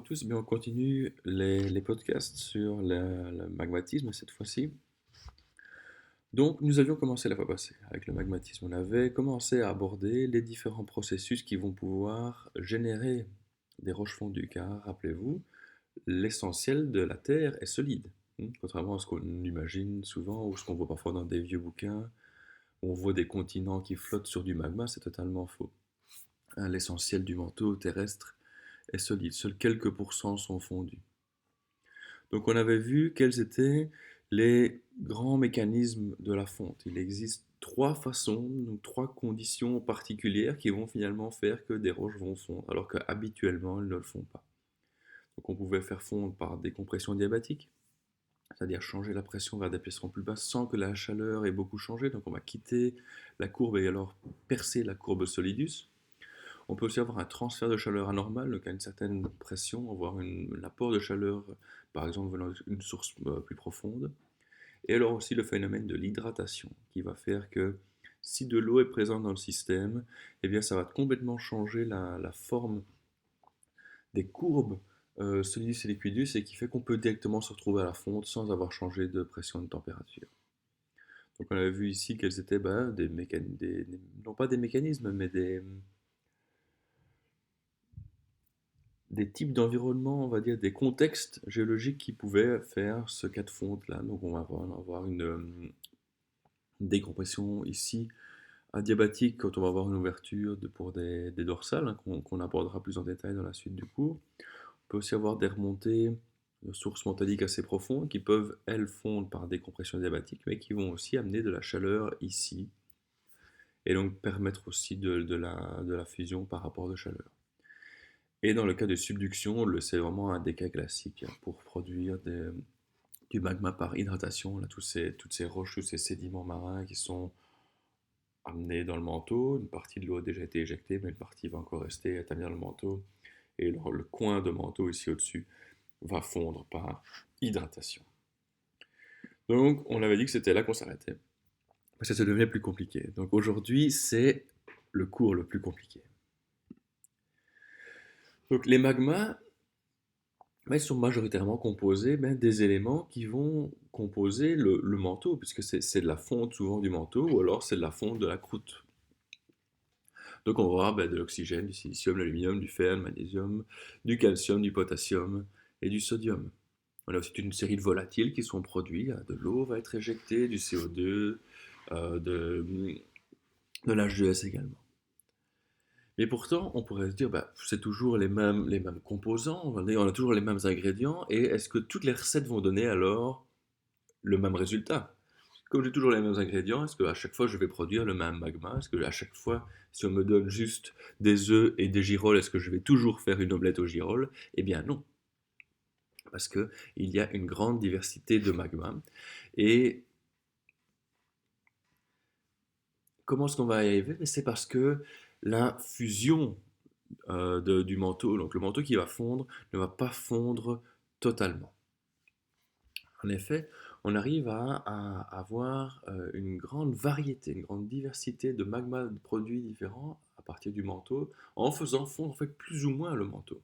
à tous, on continue les podcasts sur le magmatisme cette fois-ci. Donc nous avions commencé la fois passée avec le magmatisme. On avait commencé à aborder les différents processus qui vont pouvoir générer des roches fondues, car rappelez-vous, l'essentiel de la Terre est solide, contrairement à ce qu'on imagine souvent ou ce qu'on voit parfois dans des vieux bouquins, où on voit des continents qui flottent sur du magma. C'est totalement faux. L'essentiel du manteau terrestre est solide, seuls quelques pourcents sont fondus. Donc on avait vu quels étaient les grands mécanismes de la fonte. Il existe trois façons, donc trois conditions particulières qui vont finalement faire que des roches vont fondre, alors qu'habituellement elles ne le font pas. Donc on pouvait faire fondre par décompression diabatique, c'est-à-dire changer la pression vers des pressions plus basses sans que la chaleur ait beaucoup changé. Donc on va quitter la courbe et alors percer la courbe solidus. On peut aussi avoir un transfert de chaleur anormal, donc à une certaine pression, avoir un apport de chaleur, par exemple venant d'une source plus profonde. Et alors aussi le phénomène de l'hydratation, qui va faire que si de l'eau est présente dans le système, eh bien ça va complètement changer la forme des courbes solidus et liquidus, et qui fait qu'on peut directement se retrouver à la fonte sans avoir changé de pression et de température. Donc on avait vu ici quels étaient non pas des mécanismes, mais des types d'environnements, on va dire, des contextes géologiques qui pouvaient faire ce cas de fonte-là. Donc on va avoir une décompression ici adiabatique quand on va avoir une ouverture pour des dorsales, qu'on abordera plus en détail dans la suite du cours. On peut aussi avoir des remontées de sources montaliques assez profondes qui peuvent, elles, fondre par décompression adiabatique, mais qui vont aussi amener de la chaleur ici, et donc permettre aussi de la fusion par rapport de chaleur. Et dans le cas de subduction, c'est vraiment un des cas classiques pour produire du magma par hydratation. Là, toutes ces roches, tous ces sédiments marins qui sont amenés dans le manteau. Une partie de l'eau a déjà été éjectée, mais une partie va encore rester établie dans le manteau. Et le coin de manteau ici au-dessus va fondre par hydratation. Donc, on avait dit que c'était là qu'on s'arrêtait. Parce que ça devenait plus compliqué. Donc aujourd'hui, c'est le cours le plus compliqué. Donc les magmas, ils sont majoritairement composés des éléments qui vont composer le manteau, puisque c'est de la fonte souvent du manteau, ou alors c'est de la fonte de la croûte. Donc on va avoir de l'oxygène, du silicium, de l'aluminium, du fer, du magnésium, du calcium, du potassium et du sodium. On a aussi une série de volatiles qui sont produits. De l'eau va être éjectée, du CO2, de l'H2S également. Mais pourtant, on pourrait se dire, c'est toujours les mêmes composants, on a toujours les mêmes ingrédients, et est-ce que toutes les recettes vont donner alors le même résultat? Comme j'ai toujours les mêmes ingrédients, est-ce qu'à chaque fois je vais produire le même magma? Est-ce que à chaque fois, si on me donne juste des œufs et des girolles, est-ce que je vais toujours faire une omelette aux girolles? Eh bien non, parce qu'il y a une grande diversité de magma. Et comment est-ce qu'on va y arriver? C'est parce que la fusion du manteau, donc le manteau qui va fondre, ne va pas fondre totalement. En effet, on arrive à avoir une grande variété, une grande diversité de magmas de produits différents à partir du manteau, en faisant fondre en fait plus ou moins le manteau.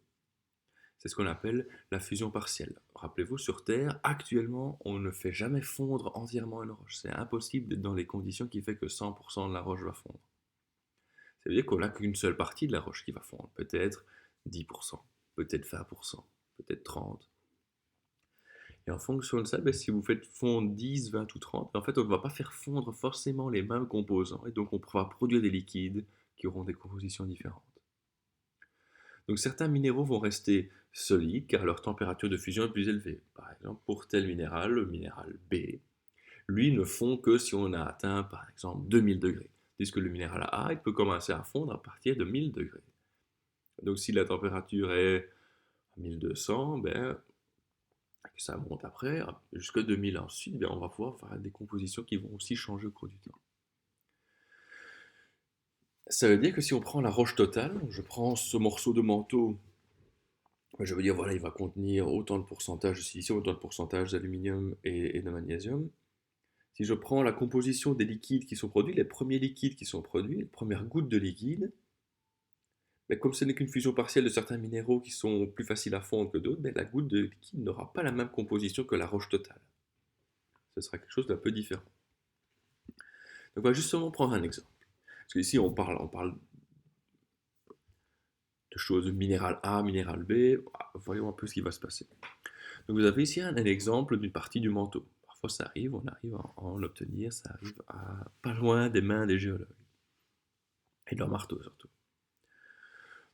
C'est ce qu'on appelle la fusion partielle. Rappelez-vous, sur Terre, actuellement, on ne fait jamais fondre entièrement une roche. C'est impossible d'être dans les conditions qui fait que 100% de la roche va fondre. Ça veut dire qu'on n'a qu'une seule partie de la roche qui va fondre, peut-être 10%, peut-être 20%, peut-être 30%. Et en fonction de ça, si vous faites fondre 10, 20 ou 30, en fait, on ne va pas faire fondre forcément les mêmes composants, et donc on pourra produire des liquides qui auront des compositions différentes. Donc certains minéraux vont rester solides car leur température de fusion est plus élevée. Par exemple, pour tel minéral, le minéral B, lui ne fond que si on a atteint par exemple 2000 degrés. Tandis que le minéral A, il peut commencer à fondre à partir de 1000 degrés. Donc si la température est 1200, ça monte après, jusqu'à 2000 ensuite, on va pouvoir faire des compositions qui vont aussi changer au cours du temps. Ça veut dire que si on prend la roche totale, je prends ce morceau de manteau, je veux dire, voilà, il va contenir autant de pourcentage de silicium, autant de pourcentage d'aluminium et de magnésium. Si je prends la composition des liquides qui sont produits, les premiers liquides qui sont produits, les premières gouttes de liquide, Mais comme ce n'est qu'une fusion partielle de certains minéraux qui sont plus faciles à fondre que d'autres, ben, la goutte de liquide n'aura pas la même composition que la roche totale. Ce sera quelque chose d'un peu différent. Donc on va justement prendre un exemple. Parce qu'ici on parle de choses minéral A, minéral B. Voyons un peu ce qui va se passer. Donc vous avez ici un exemple d'une partie du manteau. Parfois ça arrive, on arrive à en obtenir, ça arrive à pas loin des mains des géologues. Et de leur marteau surtout.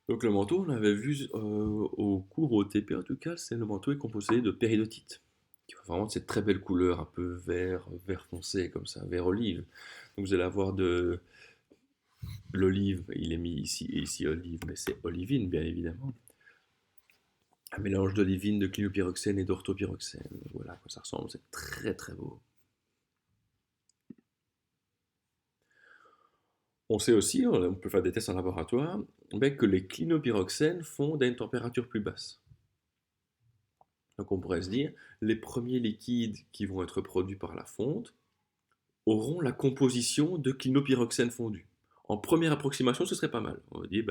Donc le manteau, on l'avait vu au cours au TP en tout cas, le manteau est composé de péridotite, qui va vraiment de cette très belle couleur un peu vert foncé comme ça, vert olive. Donc vous allez avoir de l'olive, il est mis ici olive, mais c'est olivine bien évidemment. Un mélange d'olivine, de clinopyroxène et d'orthopyroxène. Voilà à quoi ça ressemble, c'est très très beau. On sait aussi, on peut faire des tests en laboratoire, que les clinopyroxènes fondent à une température plus basse. Donc on pourrait se dire, les premiers liquides qui vont être produits par la fonte auront la composition de clinopyroxène fondu. En première approximation, ce serait pas mal. On va dire,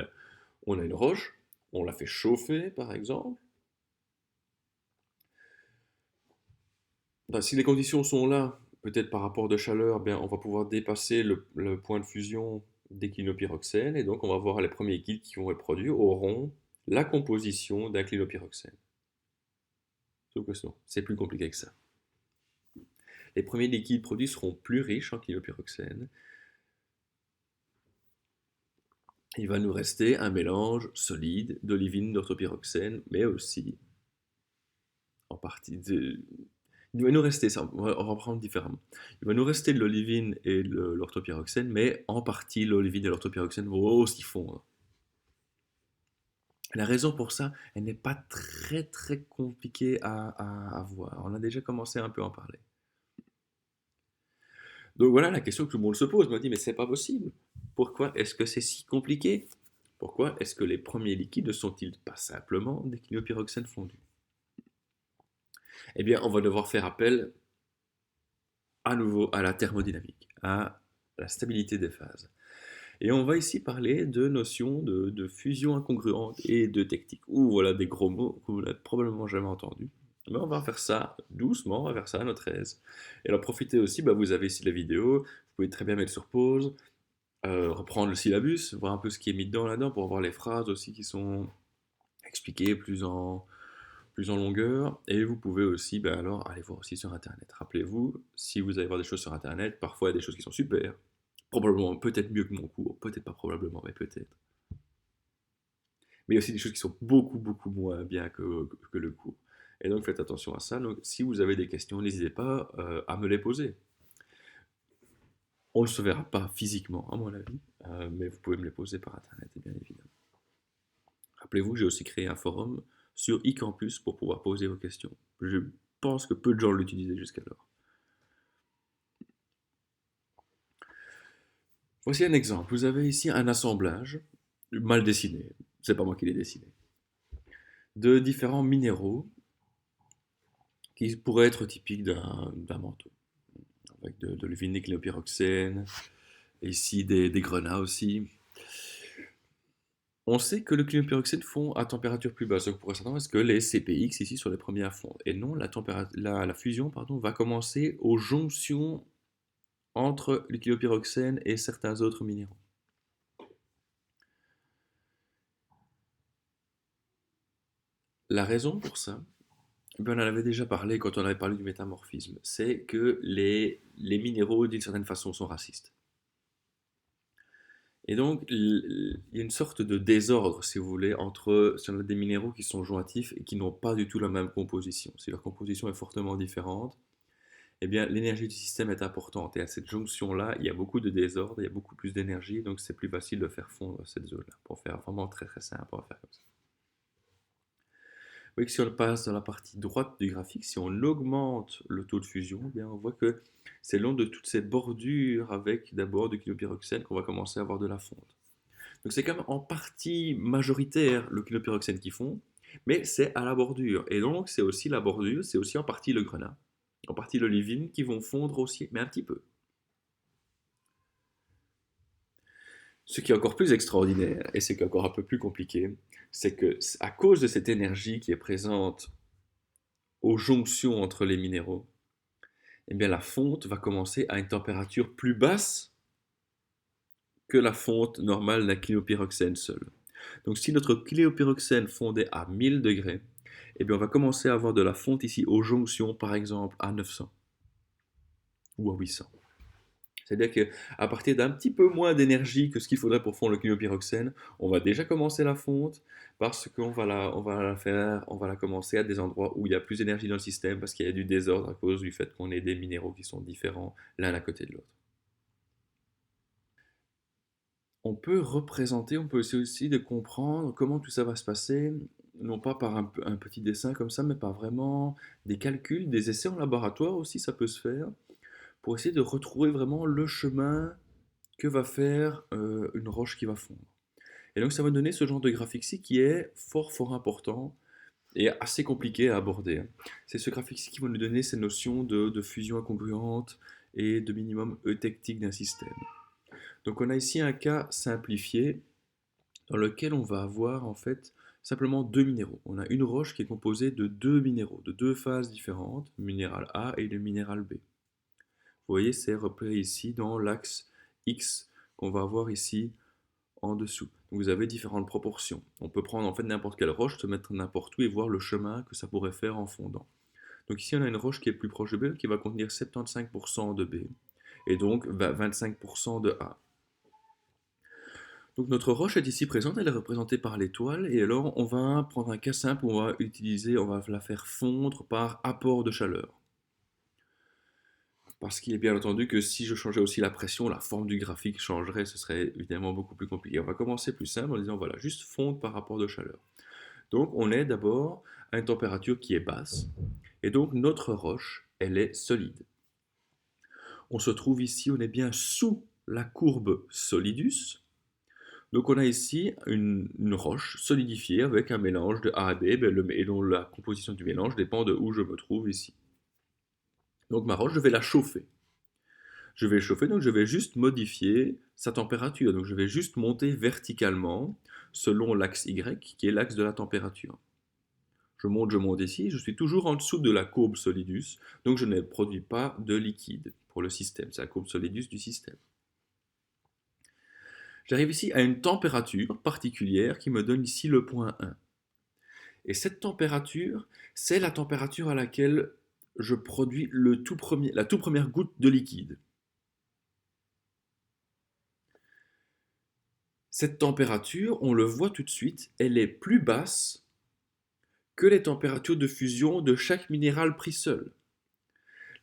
on a une roche, on la fait chauffer par exemple. Si les conditions sont là, peut-être par rapport de chaleur, on va pouvoir dépasser le point de fusion des clinopyroxènes, et donc on va voir les premiers liquides qui vont être produits auront la composition d'un clinopyroxène. Sauf que non, c'est plus compliqué que ça. Les premiers liquides produits seront plus riches en clinopyroxène. Il va nous rester un mélange solide d'olivine, d'orthopyroxène, mais aussi en partie de... Il va nous rester ça, on va prendre différemment. Il va nous rester de l'olivine et de l'orthopyroxène, mais en partie l'olivine et l'orthopyroxène vont aussi fondre. La raison pour ça, elle n'est pas très très compliquée à voir. On a déjà commencé un peu à en parler. Donc voilà la question que tout le monde se pose. On me dit, mais c'est pas possible. Pourquoi est-ce que c'est si compliqué? Pourquoi est-ce que les premiers liquides ne sont-ils pas simplement des clinopyroxènes fondus? Eh bien, on va devoir faire appel à nouveau à la thermodynamique, à la stabilité des phases. Et on va ici parler de notions de fusion incongruente et de technique. Ou voilà des gros mots que vous n'avez probablement jamais entendus. Mais on va faire ça doucement, on va faire ça à notre aise. Et alors profitez aussi, vous avez ici la vidéo, vous pouvez très bien mettre sur pause, reprendre le syllabus, voir un peu ce qui est mis là-dedans pour voir les phrases aussi qui sont expliquées plus en longueur. Et vous pouvez aussi alors aller voir aussi sur Internet. Rappelez-vous, si vous allez voir des choses sur Internet, parfois il y a des choses qui sont super, probablement peut-être mieux que mon cours, peut-être pas probablement, mais peut-être. Mais il y a aussi des choses qui sont beaucoup, beaucoup moins bien que le cours. Et donc faites attention à ça. Donc, si vous avez des questions, n'hésitez pas à me les poser. On ne se verra pas physiquement, à mon avis, mais vous pouvez me les poser par Internet, bien évidemment. Rappelez-vous, j'ai aussi créé un forum sur eCampus pour pouvoir poser vos questions. Je pense que peu de gens l'utilisaient jusqu'alors. Voici un exemple. Vous avez ici un assemblage mal dessiné, c'est pas moi qui l'ai dessiné, de différents minéraux qui pourraient être typiques d'un manteau. Avec de l'olivine, clinopyroxène, et ici des grenats aussi. On sait que le clinopyroxène fond à température plus basse, donc on pourrait s'attendre à ce que les CPX ici sont les premiers à fondre. Et non, la fusion va commencer aux jonctions entre le clinopyroxène et certains autres minéraux. La raison pour ça, on en avait déjà parlé quand on avait parlé du métamorphisme, c'est que les minéraux d'une certaine façon sont racistes. Et donc, il y a une sorte de désordre, si vous voulez, entre si on a des minéraux qui sont jointifs et qui n'ont pas du tout la même composition. Si leur composition est fortement différente, eh bien, l'énergie du système est importante. Et à cette jonction-là, il y a beaucoup de désordre, il y a beaucoup plus d'énergie, donc c'est plus facile de faire fondre cette zone-là. Pour faire vraiment très très simple, on va faire comme ça. Vous voyez que si on passe dans la partie droite du graphique, si on augmente le taux de fusion, eh bien on voit que c'est le long de toutes ces bordures avec d'abord du clinopyroxène qu'on va commencer à avoir de la fonte. Donc c'est quand même en partie majoritaire le clinopyroxène qui fond, mais c'est à la bordure. Et donc c'est aussi la bordure, c'est aussi en partie le grenat, en partie l'olivine qui vont fondre aussi, mais un petit peu. Ce qui est encore plus extraordinaire, et c'est encore un peu plus compliqué, c'est que à cause de cette énergie qui est présente aux jonctions entre les minéraux, eh bien la fonte va commencer à une température plus basse que la fonte normale d'un cléopyroxène seul. Donc si notre cléopyroxène fondait à 1000 degrés, eh bien on va commencer à avoir de la fonte ici aux jonctions, par exemple à 900 ou à 800. C'est-à-dire qu'à partir d'un petit peu moins d'énergie que ce qu'il faudrait pour fondre le cléopyroxène, on va déjà commencer la fonte parce on va la commencer à des endroits où il y a plus d'énergie dans le système parce qu'il y a du désordre à cause du fait qu'on ait des minéraux qui sont différents l'un à côté de l'autre. On peut essayer aussi de comprendre comment tout ça va se passer, non pas par un petit dessin comme ça, mais par vraiment des calculs, des essais en laboratoire aussi, ça peut se faire, pour essayer de retrouver vraiment le chemin que va faire une roche qui va fondre. Et donc ça va donner ce genre de graphique-ci qui est fort fort important et assez compliqué à aborder, hein. C'est ce graphique-ci qui va nous donner ces notions de fusion incongruente et de minimum eutectique d'un système. Donc on a ici un cas simplifié dans lequel on va avoir en fait simplement deux minéraux. On a une roche qui est composée de deux minéraux, de deux phases différentes, le minéral A et le minéral B. Vous voyez, c'est repéré ici dans l'axe X qu'on va avoir ici en dessous. Donc vous avez différentes proportions. On peut prendre en fait n'importe quelle roche, se mettre n'importe où et voir le chemin que ça pourrait faire en fondant. Donc ici on a une roche qui est plus proche de B, qui va contenir 75% de B et donc 25% de A. Donc notre roche est ici présente, elle est représentée par l'étoile, et alors on va prendre un cas simple où on va la faire fondre par apport de chaleur. Parce qu'il est bien entendu que si je changeais aussi la pression, la forme du graphique changerait, ce serait évidemment beaucoup plus compliqué. On va commencer plus simple en disant voilà, juste fondre par rapport de chaleur. Donc on est d'abord à une température qui est basse, et donc notre roche, elle est solide. On se trouve ici, on est bien sous la courbe solidus. Donc on a ici une roche solidifiée avec un mélange de A à B, et dont la composition du mélange dépend de où je me trouve ici. Donc ma roche, je vais la chauffer. Je vais chauffer, donc je vais juste modifier sa température. Donc je vais juste monter verticalement selon l'axe Y, qui est l'axe de la température. Je monte ici, je suis toujours en dessous de la courbe solidus, donc je ne produis pas de liquide pour le système. C'est la courbe solidus du système. J'arrive ici à une température particulière qui me donne ici le point 1. Et cette température, c'est la température à laquelle je produis la toute première goutte de liquide. Cette température, on le voit tout de suite, elle est plus basse que les températures de fusion de chaque minéral pris seul.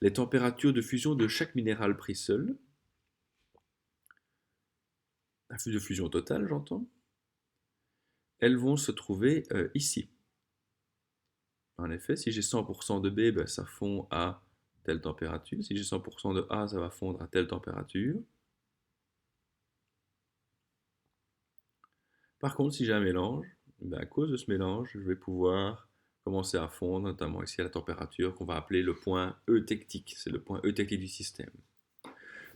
Les températures de fusion de chaque minéral pris seul, de fusion totale j'entends, elles vont se trouver ici. En effet, si j'ai 100% de B, ben, ça fond à telle température. Si j'ai 100% de A, ça va fondre à telle température. Par contre, si j'ai un mélange, ben, à cause de ce mélange, je vais pouvoir commencer à fondre, notamment ici à la température qu'on va appeler le point eutectique. C'est le point eutectique du système.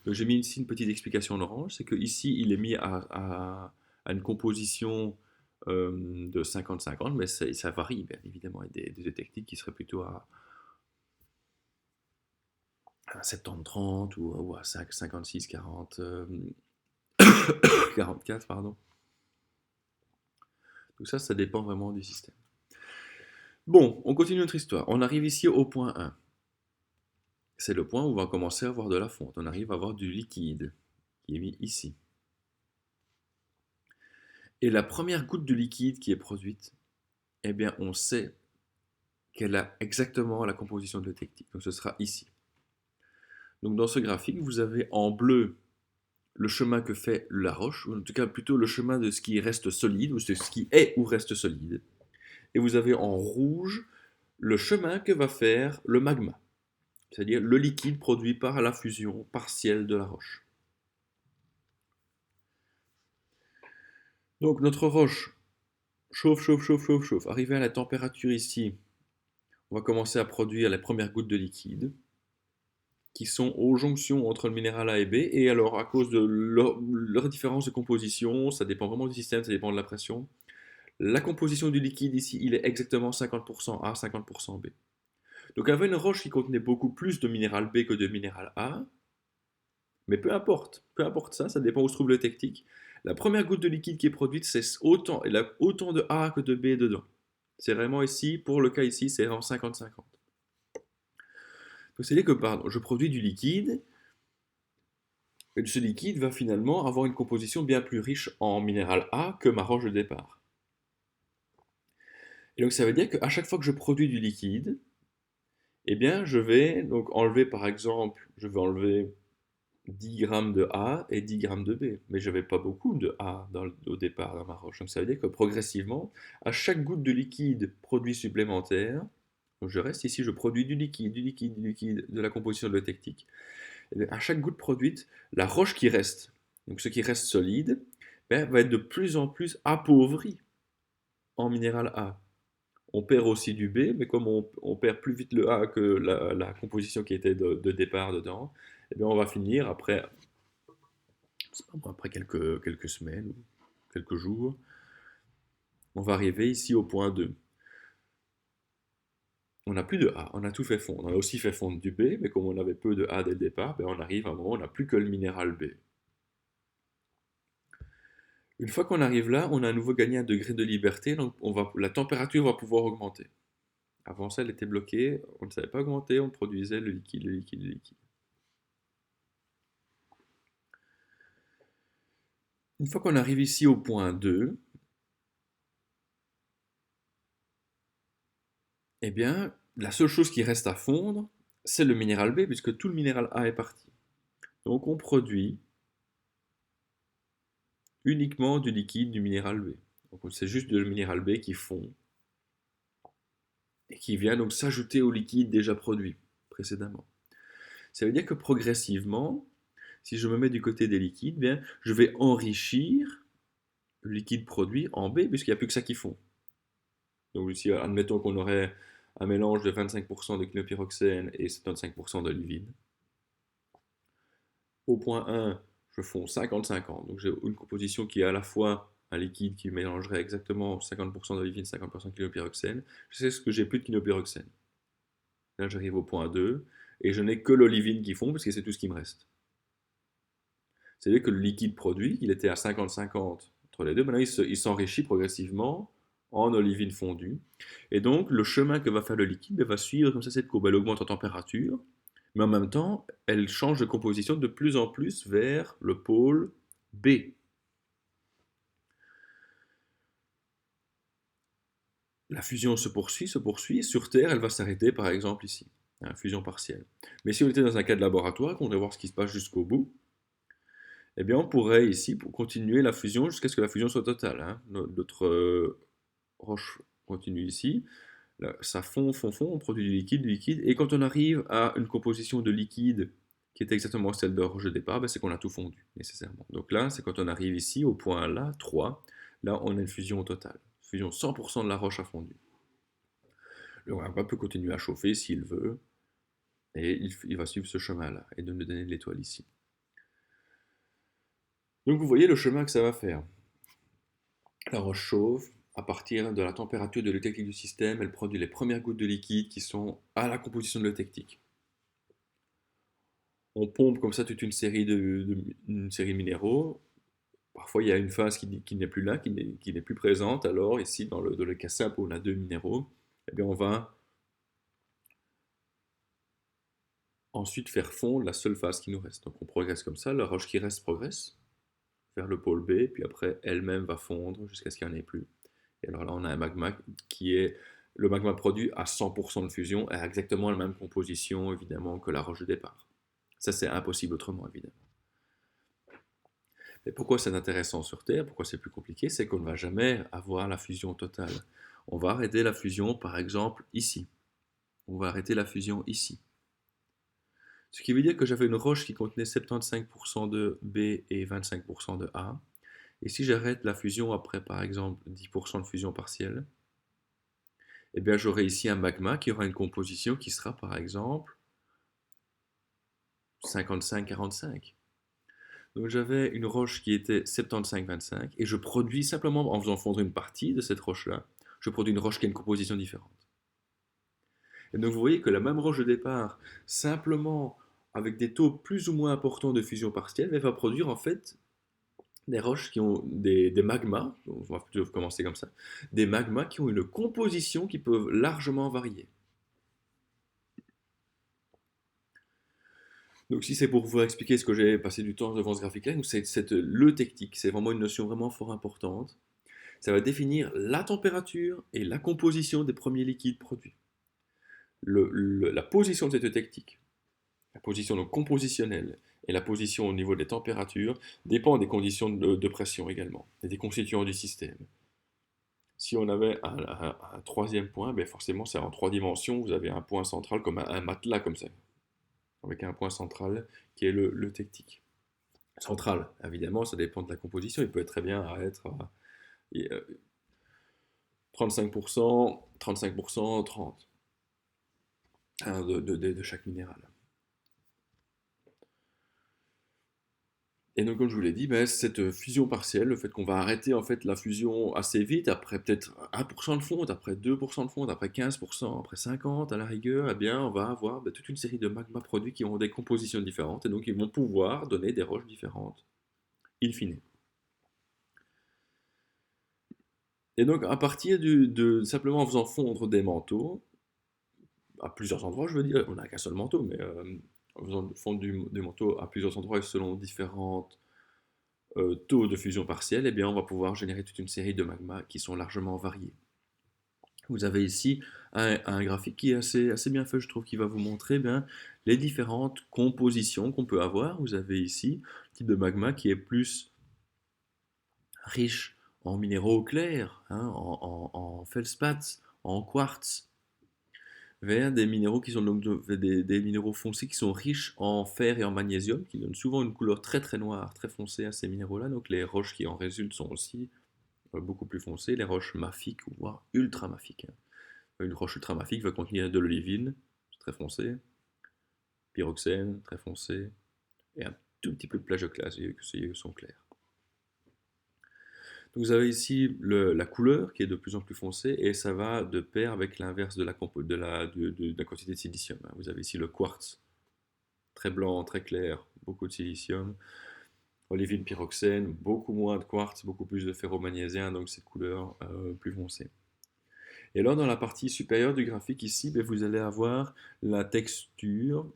Donc j'ai mis ici une petite explication en orange, c'est que ici il est mis à une composition de 50-50, mais ça varie bien évidemment. Il y a des eutectiques qui seraient plutôt à 70-30 ou à 56-40, 44, pardon. Tout ça, ça dépend vraiment du système. Bon, on continue notre histoire. On arrive ici au point 1. C'est le point où on va commencer à avoir de la fonte. On arrive à avoir du liquide qui est mis ici. Et la première goutte de liquide qui est produite, eh bien, on sait qu'elle a exactement la composition de l'eutectique. Donc ce sera ici. Donc dans ce graphique, vous avez en bleu le chemin que fait la roche, ou en tout cas plutôt le chemin de ce qui reste solide, ou de ce qui est ou reste solide. Et vous avez en rouge le chemin que va faire le magma, c'est-à-dire le liquide produit par la fusion partielle de la roche. Donc notre roche chauffe, chauffe, chauffe, chauffe, chauffe. Arrivé à la température ici, on va commencer à produire les premières gouttes de liquide qui sont aux jonctions entre le minéral A et B, et alors à cause de leur différence de composition, ça dépend vraiment du système, ça dépend de la pression. La composition du liquide ici, il est exactement 50% A, 50% B. Donc, il y avait une roche qui contenait beaucoup plus de minéral B que de minéral A, mais peu importe ça, ça dépend où se trouve le technique. La première goutte de liquide qui est produite, c'est autant, elle a autant de A que de B dedans. C'est vraiment ici, pour le cas ici, c'est en 50-50. Donc, c'est-à-dire que, pardon, je produis du liquide, et ce liquide va finalement avoir une composition bien plus riche en minéral A que ma roche de départ. Et donc, ça veut dire qu'à chaque fois que je produis du liquide, eh bien, je vais donc enlever, par exemple, je vais enlever 10 grammes de A et 10 grammes de B. Mais je n'avais pas beaucoup de A au départ dans ma roche. Donc ça veut dire que progressivement, à chaque goutte de liquide produit supplémentaire, donc je reste ici, je produis du liquide, du liquide, du liquide, de la composition de l'eutectique. À chaque goutte produite, la roche qui reste, donc ce qui reste solide, ben, va être de plus en plus appauvri en minéral A. On perd aussi du B, mais comme on perd plus vite le A que la composition qui était de départ dedans, eh bien on va finir après quelques semaines ou quelques jours, on va arriver ici au point 2. On n'a plus de A, on a tout fait fondre. On a aussi fait fondre du B, mais comme on avait peu de A dès le départ, ben on arrive à un moment où on n'a plus que le minéral B. Une fois qu'on arrive là, on a à nouveau gagné un degré de liberté, donc la température va pouvoir augmenter. Avant ça, elle était bloquée, on ne savait pas augmenter, on produisait le liquide, le liquide, le liquide. Une fois qu'on arrive ici au point 2, eh bien, la seule chose qui reste à fondre, c'est le minéral B, puisque tout le minéral A est parti. Donc on produit uniquement du liquide du minéral B. Donc c'est juste le minéral B qui fond et qui vient donc s'ajouter au liquide déjà produit précédemment. Ça veut dire que progressivement, si je me mets du côté des liquides, bien, je vais enrichir le liquide produit en B, puisqu'il n'y a plus que ça qui fond. Donc ici, admettons qu'on aurait un mélange de 25% de clinopyroxène et 75% d'olivine. Au point 1, je fonds 50-50. Donc j'ai une composition qui est à la fois un liquide qui mélangerait exactement 50% d'olivine, 50% de clinopyroxène. Je sais ce que j'ai plus de clinopyroxène. Là, j'arrive au point 2 et je n'ai que l'olivine qui fond parce que c'est tout ce qui me reste. C'est-à-dire que le liquide produit, il était à 50-50 entre les deux, maintenant il s'enrichit progressivement en olivine fondue. Et donc, le chemin que va faire le liquide va suivre comme ça cette courbe. Elle augmente en température, mais en même temps, elle change de composition de plus en plus vers le pôle B. La fusion se poursuit, se poursuit. Sur Terre, elle va s'arrêter, par exemple, ici. Fusion partielle. Mais si on était dans un cas de laboratoire, qu'on voudrait voir ce qui se passe jusqu'au bout, eh bien, on pourrait ici continuer la fusion jusqu'à ce que la fusion soit totale. Notre roche continue ici. Là, ça fond, fond, fond, on produit du liquide. Et quand on arrive à une composition de liquide qui est exactement celle de la roche de départ, ben, c'est qu'on a tout fondu, nécessairement. Donc là, c'est quand on arrive ici, au point là, 3, là, on a une fusion totale. Fusion 100% de la roche a fondu. Le magma peut continuer à chauffer s'il veut, et il va suivre ce chemin-là, et de nous donner l'étoile ici. Donc vous voyez le chemin que ça va faire. La roche chauffe, à partir de la température de l'eutectique du système, elle produit les premières gouttes de liquide qui sont à la composition de l'eutectique. On pompe comme ça toute une série une série de minéraux. Parfois, il y a une phase qui n'est plus là, qui n'est plus présente. Alors, ici, dans le cas simple où on a deux minéraux, eh bien, on va ensuite faire fondre la seule phase qui nous reste. Donc, on progresse comme ça. La roche qui reste progresse vers le pôle B, puis après, elle-même va fondre jusqu'à ce qu'il n'y en ait plus. Et alors là, on a un magma qui est le magma produit à 100% de fusion, a exactement la même composition, évidemment, que la roche de départ. Ça, c'est impossible autrement, évidemment. Mais pourquoi c'est intéressant sur Terre, pourquoi c'est plus compliqué, c'est qu'on ne va jamais avoir la fusion totale. On va arrêter la fusion, par exemple, ici. On va arrêter la fusion ici. Ce qui veut dire que j'avais une roche qui contenait 75% de B et 25% de A. Et si j'arrête la fusion après, par exemple, 10% de fusion partielle, eh bien j'aurai ici un magma qui aura une composition qui sera, par exemple, 55-45. Donc j'avais une roche qui était 75-25 et je produis simplement en faisant fondre une partie de cette roche-là, je produis une roche qui a une composition différente. Et donc vous voyez que la même roche de départ, simplement avec des taux plus ou moins importants de fusion partielle, elle va produire en fait des roches qui ont des magmas, on va plutôt commencer comme ça, des magmas qui ont une composition qui peut largement varier. Donc si c'est pour vous expliquer ce que j'ai passé du temps devant ce graphique-là, c'est le technique, c'est vraiment une notion vraiment fort importante. Ça va définir la température et la composition des premiers liquides produits. La position de cette technique, la position donc compositionnelle et la position au niveau des températures dépend des conditions de pression également et des constituants du système. Si on avait un troisième point, ben forcément c'est en trois dimensions, vous avez un point central comme un matelas comme ça, avec un point central qui est le technique. Central, évidemment, ça dépend de la composition, il peut très bien être 35%, 35%, 30% de chaque minéral. Et donc, comme je vous l'ai dit, ben, cette fusion partielle, le fait qu'on va arrêter en fait la fusion assez vite, après peut-être 1% de fonte, après 2% de fonte, après 15%, après 50% à la rigueur, eh bien, on va avoir ben, toute une série de magmas produits qui ont des compositions différentes et donc ils vont pouvoir donner des roches différentes, in fine. Et donc, à partir simplement en faisant fondre des manteaux, à plusieurs endroits, je veux dire, on n'a qu'un seul manteau, mais en faisant fondre du manteau à plusieurs endroits et selon différentes taux de fusion partielle, eh bien, on va pouvoir générer toute une série de magmas qui sont largement variés. Vous avez ici un graphique qui est assez bien fait, je trouve, qui va vous montrer bien les différentes compositions qu'on peut avoir. Vous avez ici un type de magma qui est plus riche en minéraux clairs, hein, en feldspath, en quartz, vers des minéraux qui sont donc des minéraux foncés qui sont riches en fer et en magnésium, qui donnent souvent une couleur très très noire, très foncée à ces minéraux-là. Donc les roches qui en résultent sont aussi beaucoup plus foncées, les roches mafiques, voire ultramafiques. Une roche ultramafique va contenir de l'olivine, très foncé, pyroxène, très foncé, et un tout petit peu de plagioclase, que ces sont clairs. Donc vous avez ici la couleur qui est de plus en plus foncée et ça va de pair avec l'inverse de la quantité de silicium. Vous avez ici le quartz, très blanc, très clair, beaucoup de silicium. Olivine pyroxène, beaucoup moins de quartz, beaucoup plus de ferromagnésien, donc cette couleur plus foncée. Et alors dans la partie supérieure du graphique ici, ben, vous allez avoir la texture.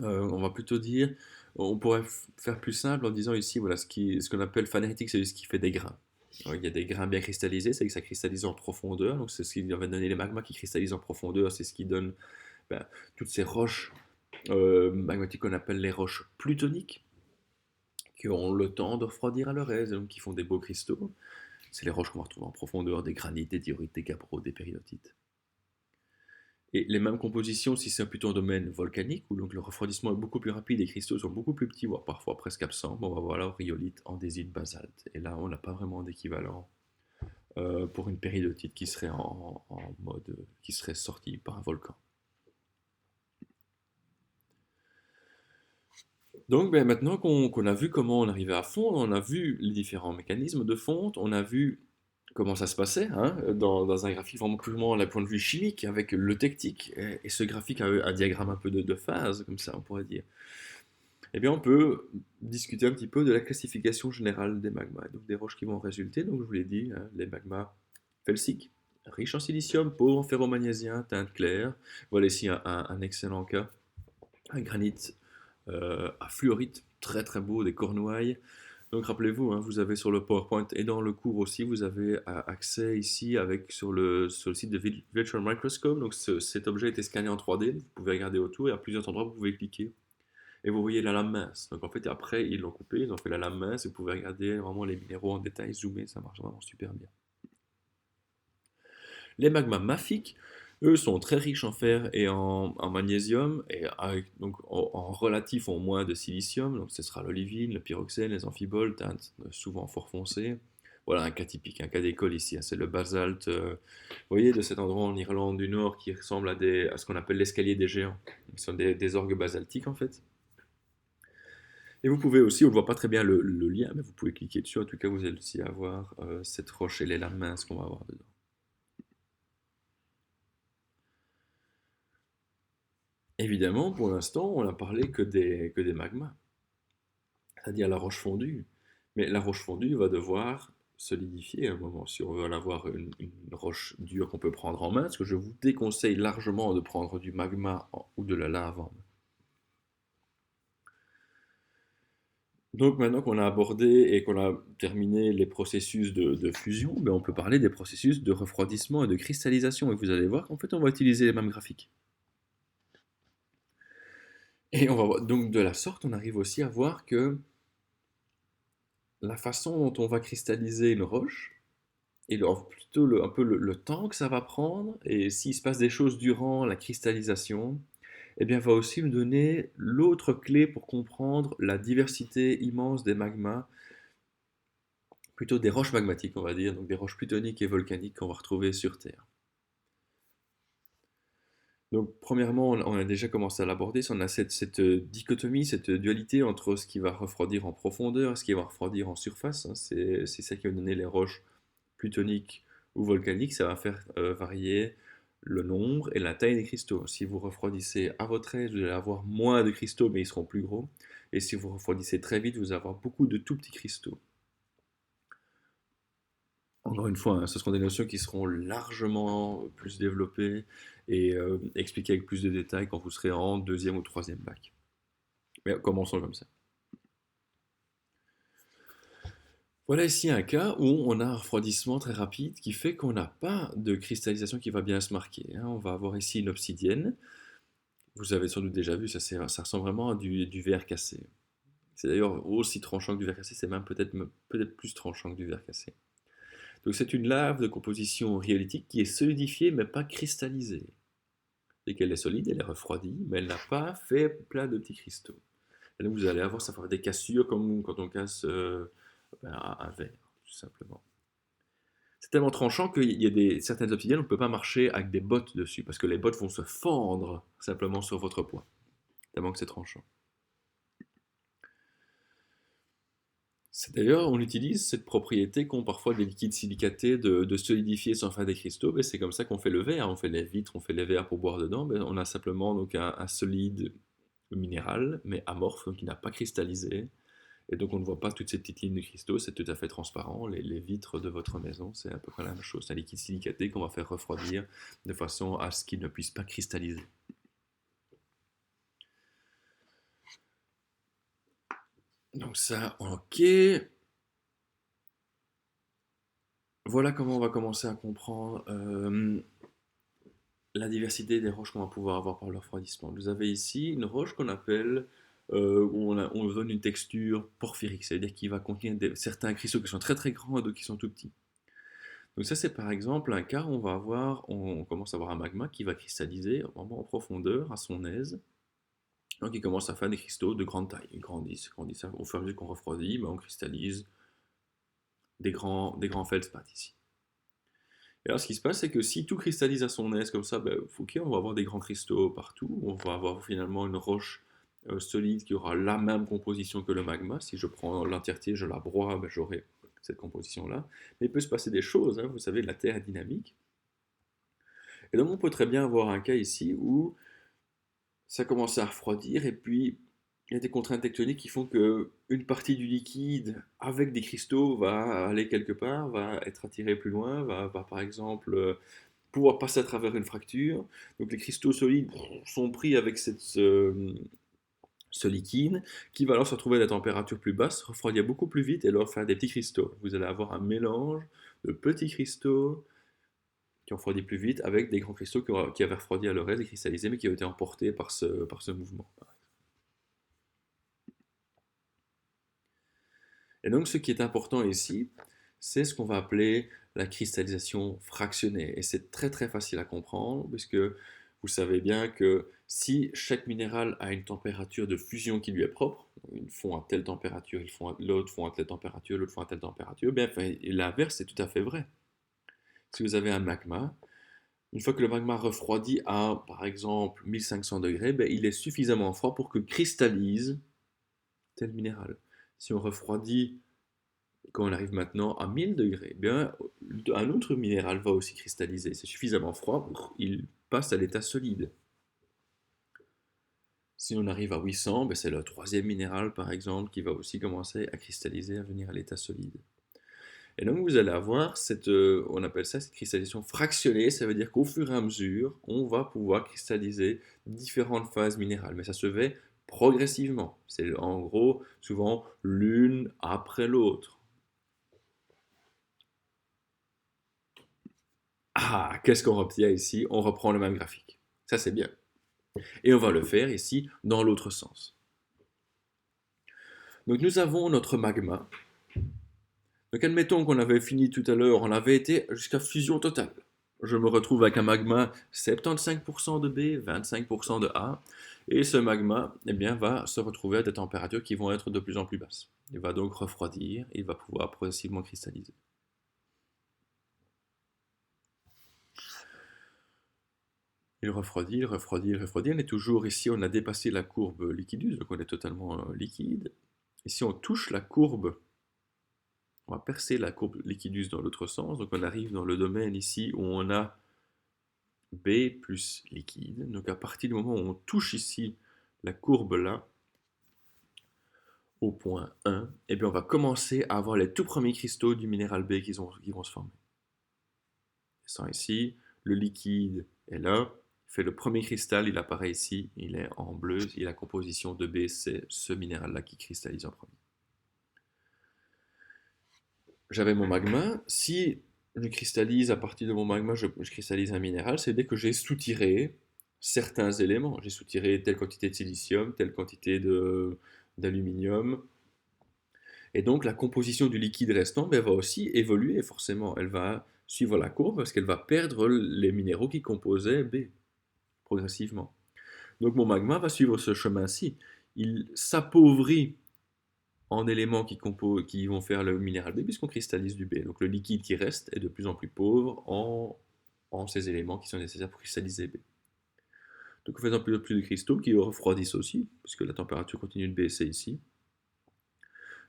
On va plutôt dire, on pourrait faire plus simple en disant ici, voilà, ce qu'on appelle phanérétique, c'est ce qui fait des grains. Alors, il y a des grains bien cristallisés, c'est que ça cristallise en profondeur, donc c'est ce qui va donner les magmas qui cristallisent en profondeur, c'est ce qui donne ben, toutes ces roches magmatiques qu'on appelle les roches plutoniques, qui ont le temps de refroidir à leur aise, donc qui font des beaux cristaux. C'est les roches qu'on va retrouver en profondeur, des granites, des diorites, des gabbros, des péridotites. Et les mêmes compositions si c'est plutôt un domaine volcanique, où donc le refroidissement est beaucoup plus rapide, les cristaux sont beaucoup plus petits, voire parfois presque absents, on va voir là rhyolite, andésite, basalte. Et là, on n'a pas vraiment d'équivalent pour une péridotite qui serait en mode, qui serait sortie par un volcan. Donc ben, maintenant qu'on a vu comment on arrivait à fondre, on a vu les différents mécanismes de fonte, on a vu comment ça se passait hein, dans un graphique vraiment purement d'un point de vue chimique avec le technique et ce graphique a un diagramme un peu de phase comme ça on pourrait dire. Eh bien on peut discuter un petit peu de la classification générale des magmas, donc des roches qui vont résulter, donc je vous l'ai dit, hein, les magmas felsiques, riches en silicium, pauvres en ferromagnésien, teinte claire. Voilà ici un excellent cas, un granit à fluorite, très très beau, des cornouailles. Donc rappelez-vous, hein, vous avez sur le PowerPoint et dans le cours aussi, vous avez accès ici sur le site de Virtual Microscope. Donc cet objet a été scanné en 3D, vous pouvez regarder autour et à plusieurs endroits vous pouvez cliquer. Et vous voyez la lame mince. Donc en fait après ils l'ont coupé, ils ont fait la lame mince et vous pouvez regarder vraiment les minéraux en détail, zoomer, ça marche vraiment super bien. Les magmas mafiques, eux, sont très riches en fer et en magnésium, et donc en relatif ont moins de silicium, donc ce sera l'olivine, le pyroxène, les amphiboles, teintes souvent fort foncées. Voilà un cas typique, un cas d'école ici, hein, c'est le basalte, vous voyez, de cet endroit en Irlande du Nord qui ressemble à ce qu'on appelle l'escalier des géants. Ce sont des orgues basaltiques en fait. Et vous pouvez aussi, on ne voit pas très bien le lien, mais vous pouvez cliquer dessus. En tout cas, vous allez aussi avoir cette roche et les lames minces qu'on va avoir dedans. Évidemment, pour l'instant, on n'a parlé que des magmas, c'est-à-dire la roche fondue. Mais la roche fondue va devoir solidifier à un moment. Si on veut en avoir une roche dure qu'on peut prendre en main, ce que je vous déconseille largement de prendre du magma ou de la lave en main. Donc maintenant qu'on a abordé et qu'on a terminé les processus de fusion, ben on peut parler des processus de refroidissement et de cristallisation. Et vous allez voir qu'en fait, on va utiliser les mêmes graphiques. Et on va voir, donc de la sorte, on arrive aussi à voir que la façon dont on va cristalliser une roche, et plutôt un peu le temps que ça va prendre, et s'il se passe des choses durant la cristallisation, eh bien, va aussi nous donner l'autre clé pour comprendre la diversité immense des magmas, plutôt des roches magmatiques, on va dire, donc des roches plutoniques et volcaniques qu'on va retrouver sur Terre. Donc, premièrement, on a déjà commencé à l'aborder, on a cette dichotomie, cette dualité entre ce qui va refroidir en profondeur et ce qui va refroidir en surface, hein. C'est ça qui va donner les roches plutoniques ou volcaniques. Ça va faire varier le nombre et la taille des cristaux. Si vous refroidissez à votre aise, vous allez avoir moins de cristaux, mais ils seront plus gros. Et si vous refroidissez très vite, vous allez avoir beaucoup de tout petits cristaux. Encore une fois, hein, ce seront des notions qui seront largement plus développées et expliquées avec plus de détails quand vous serez en deuxième ou troisième bac. Mais commençons comme ça. Voilà ici un cas où on a un refroidissement très rapide qui fait qu'on n'a pas de cristallisation qui va bien se marquer, hein. On va avoir ici une obsidienne. Vous avez sans doute déjà vu, ça ressemble vraiment à du verre cassé. C'est d'ailleurs aussi tranchant que du verre cassé, c'est même peut-être plus tranchant que du verre cassé. Donc c'est une lave de composition rhyolitique qui est solidifiée mais pas cristallisée. Dès qu'elle est solide, elle est refroidie, mais elle n'a pas fait plein de petits cristaux. Et donc vous allez avoir ça faire des cassures comme quand on casse un verre, tout simplement. C'est tellement tranchant qu'il y a certaines obsidiennes, on ne peut pas marcher avec des bottes dessus, parce que les bottes vont se fendre simplement sur votre poids, tellement que c'est tranchant. C'est d'ailleurs, on utilise cette propriété qu'ont parfois des liquides silicatés de solidifier sans faire des cristaux. Ben, c'est comme ça qu'on fait le verre, on fait les vitres, on fait les verres pour boire dedans. Ben, on a simplement donc un solide minéral, mais amorphe, donc qui n'a pas cristallisé. Et donc on ne voit pas toutes ces petites lignes de cristaux, c'est tout à fait transparent. Les vitres de votre maison, c'est à peu près la même chose. C'est un liquide silicaté qu'on va faire refroidir de façon à ce qu'il ne puisse pas cristalliser. Donc ça, ok. Voilà comment on va commencer à comprendre la diversité des roches qu'on va pouvoir avoir par le refroidissement. Vous avez ici une roche qu'on appelle, où on donne une texture porphyrique, c'est-à-dire qu'il va contenir certains cristaux qui sont très très grands et d'autres qui sont tout petits. Donc ça c'est par exemple un cas où on commence à avoir un magma qui va cristalliser vraiment en profondeur, à son aise. Donc il commence à faire des cristaux de grande taille, ils grandissent. Au fur et à mesure qu'on refroidit, on cristallise des grands feldspaths ici. Et alors, ce qui se passe, c'est que si tout cristallise à son aise comme ça, ben, ok, on va avoir des grands cristaux partout. On va avoir finalement une roche solide qui aura la même composition que le magma. Si je prends l'entièreté, je la broie, ben, j'aurai cette composition-là. Mais il peut se passer des choses, hein. Vous savez, la Terre est dynamique. Et donc, on peut très bien avoir un cas ici où ça commence à refroidir et puis il y a des contraintes tectoniques qui font que une partie du liquide avec des cristaux va aller quelque part, va être attirée plus loin, va par exemple pouvoir passer à travers une fracture. Donc les cristaux solides sont pris avec ce liquide qui va alors se retrouver à des températures plus basses, refroidir beaucoup plus vite et alors faire des petits cristaux. Vous allez avoir un mélange de petits cristaux qui ont refroidi plus vite avec des grands cristaux qui avaient refroidi à leur aise et cristallisé mais qui ont été emportés par ce mouvement. Et donc ce qui est important ici, c'est ce qu'on va appeler la cristallisation fractionnée. Et c'est très très facile à comprendre, puisque vous savez bien que si chaque minéral a une température de fusion qui lui est propre, ils font à telle température, l'autre font à telle température, l'autre font à telle température, bien, et l'inverse c'est tout à fait vrai. Si vous avez un magma, une fois que le magma refroidit à, par exemple, 1500 degrés, ben, il est suffisamment froid pour que cristallise tel minéral. Si on refroidit, quand on arrive maintenant à 1000 degrés, eh bien, un autre minéral va aussi cristalliser. C'est suffisamment froid, il passe à l'état solide. Si on arrive à 800, ben c'est le troisième minéral, par exemple, qui va aussi commencer à cristalliser, à venir à l'état solide. Et donc vous allez avoir on appelle ça cette cristallisation fractionnée, ça veut dire qu'au fur et à mesure, on va pouvoir cristalliser différentes phases minérales, mais ça se fait progressivement. C'est en gros souvent l'une après l'autre. Ah, qu'est-ce qu'on retient ici? On reprend le même graphique. Ça c'est bien. Et on va le faire ici dans l'autre sens. Donc nous avons notre magma. Donc admettons qu'on avait fini tout à l'heure, on avait été jusqu'à fusion totale. Je me retrouve avec un magma 75% de B, 25% de A, et ce magma eh bien, va se retrouver à des températures qui vont être de plus en plus basses. Il va donc refroidir, il va pouvoir progressivement cristalliser. Il refroidit, il refroidit, il refroidit. On est toujours ici, on a dépassé la courbe liquidus, donc on est totalement liquide. Et si on touche la courbe, on va percer la courbe liquidus dans l'autre sens, donc on arrive dans le domaine ici où on a B plus liquide. Donc à partir du moment où on touche ici la courbe là, au point 1, et bien on va commencer à avoir les tout premiers cristaux du minéral B qui vont se former. Sans ici, le liquide est là, il fait le premier cristal, il apparaît ici, il est en bleu, et la composition de B, c'est ce minéral-là qui cristallise en premier. J'avais mon magma, si je cristallise à partir de mon magma, je cristallise un minéral, c'est dès que j'ai soutiré certains éléments. J'ai soutiré telle quantité de silicium, telle quantité d'aluminium. Et donc la composition du liquide restant ben, va aussi évoluer forcément. Elle va suivre la courbe parce qu'elle va perdre les minéraux qui composaient B progressivement. Donc mon magma va suivre ce chemin-ci. Il s'appauvrit en éléments qui vont faire le minéral B puisqu'on cristallise du B. Donc le liquide qui reste est de plus en plus pauvre en ces éléments qui sont nécessaires pour cristalliser B. Donc en faisant de plus en plus de cristaux qui refroidissent aussi, puisque la température continue de baisser ici,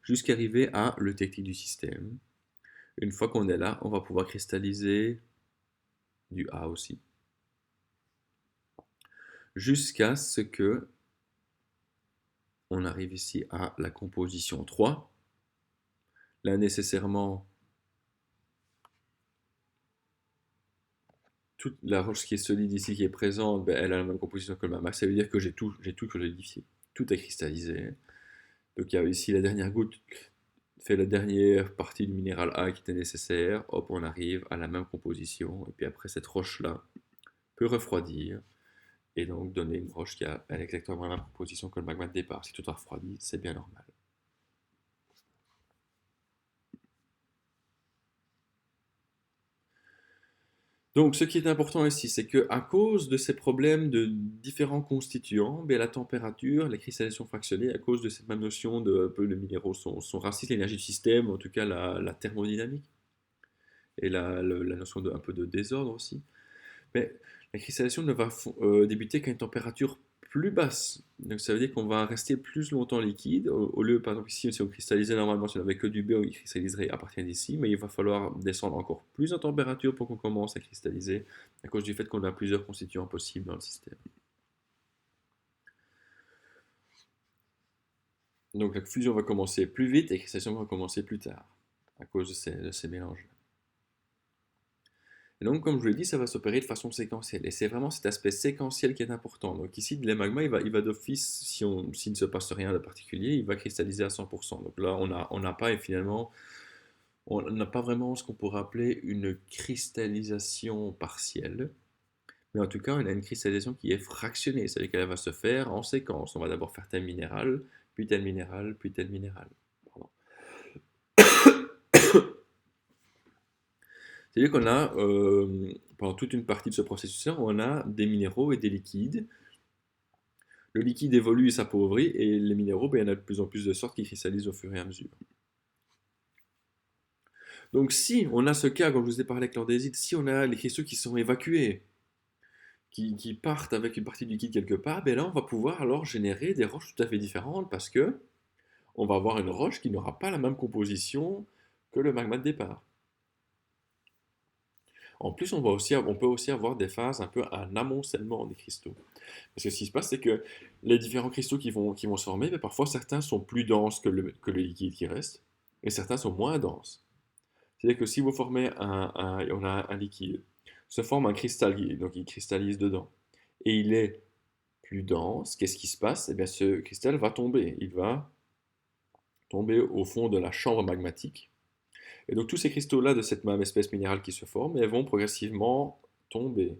jusqu'à arriver à l'eutectique du système. Une fois qu'on est là, on va pouvoir cristalliser du A aussi. Jusqu'à ce que on arrive ici à la composition 3. Là, nécessairement, toute la roche qui est solide ici, qui est présente, ben, elle a la même composition que le magma. Ça veut dire que j'ai tout solidifié. Tout est cristallisé. Donc il y a ici la dernière goutte fait la dernière partie du minéral A qui était nécessaire. Hop, on arrive à la même composition. Et puis après, cette roche-là peut refroidir et donc donner une roche qui a exactement la même composition que le magma de départ. Si tout a refroidi, c'est bien normal. Donc, ce qui est important ici, c'est qu'à cause de ces problèmes de différents constituants, ben, la température, la cristallisation fractionnée, à cause de cette même notion de peu les minéraux sont racistes, l'énergie du système, en tout cas la thermodynamique, et la notion un peu de désordre aussi, mais la cristallisation ne va débuter qu'à une température plus basse. Donc ça veut dire qu'on va rester plus longtemps liquide. Au lieu, par exemple, ici, si on cristallisait normalement, si on n'avait que du B, on cristalliserait à partir d'ici, mais il va falloir descendre encore plus en température pour qu'on commence à cristalliser, à cause du fait qu'on a plusieurs constituants possibles dans le système. Donc la fusion va commencer plus vite et la cristallisation va commencer plus tard, à cause de ces mélanges. Et donc, comme je vous l'ai dit, ça va s'opérer de façon séquentielle. Et c'est vraiment cet aspect séquentiel qui est important. Donc ici, les magmas, il va d'office, s'il ne se passe rien de particulier, il va cristalliser à 100%. Donc là, on n'a pas, et finalement, on n'a pas vraiment ce qu'on pourrait appeler une cristallisation partielle. Mais en tout cas, on a une cristallisation qui est fractionnée. C'est-à-dire qu'elle va se faire en séquence. On va d'abord faire tel minéral, puis tel minéral, puis tel minéral. Pardon. C'est-à-dire qu'on a, pendant toute une partie de ce processus-là, on a des minéraux et des liquides. Le liquide évolue et s'appauvrit, et les minéraux, ben, il y en a de plus en plus de sortes qui cristallisent au fur et à mesure. Donc si on a ce cas, comme je vous ai parlé avec l'andésite, si on a les cristaux qui sont évacués, qui partent avec une partie du liquide quelque part, ben là on va pouvoir alors générer des roches tout à fait différentes, parce que on va avoir une roche qui n'aura pas la même composition que le magma de départ. En plus, on peut aussi avoir des phases un peu un amoncellement des cristaux. Parce que ce qui se passe, c'est que les différents cristaux qui vont se former, mais parfois certains sont plus denses que le liquide qui reste, et certains sont moins denses. C'est-à-dire que si vous formez on a un liquide, se forme un cristal, donc il cristallise dedans, et il est plus dense, qu'est-ce qui se passe? Eh bien, ce cristal va tomber. Il va tomber au fond de la chambre magmatique. Et donc tous ces cristaux-là de cette même espèce minérale qui se forment, elles vont progressivement tomber.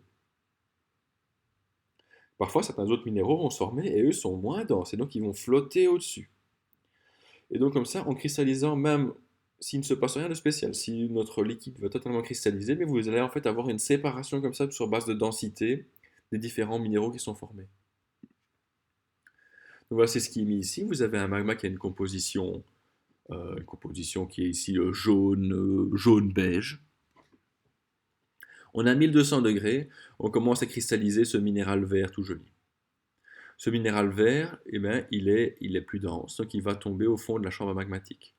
Parfois, certains autres minéraux vont se former et eux sont moins denses, et donc ils vont flotter au-dessus. Et donc comme ça, en cristallisant, même s'il ne se passe rien de spécial, si notre liquide va totalement cristalliser, mais vous allez en fait avoir une séparation comme ça sur base de densité des différents minéraux qui sont formés. Donc voilà, c'est ce qui est mis ici. Vous avez un magma qui a une composition qui est ici jaune-beige. On a 1200 degrés, on commence à cristalliser ce minéral vert tout joli. Ce minéral vert, eh ben, il est plus dense, donc il va tomber au fond de la chambre magmatique.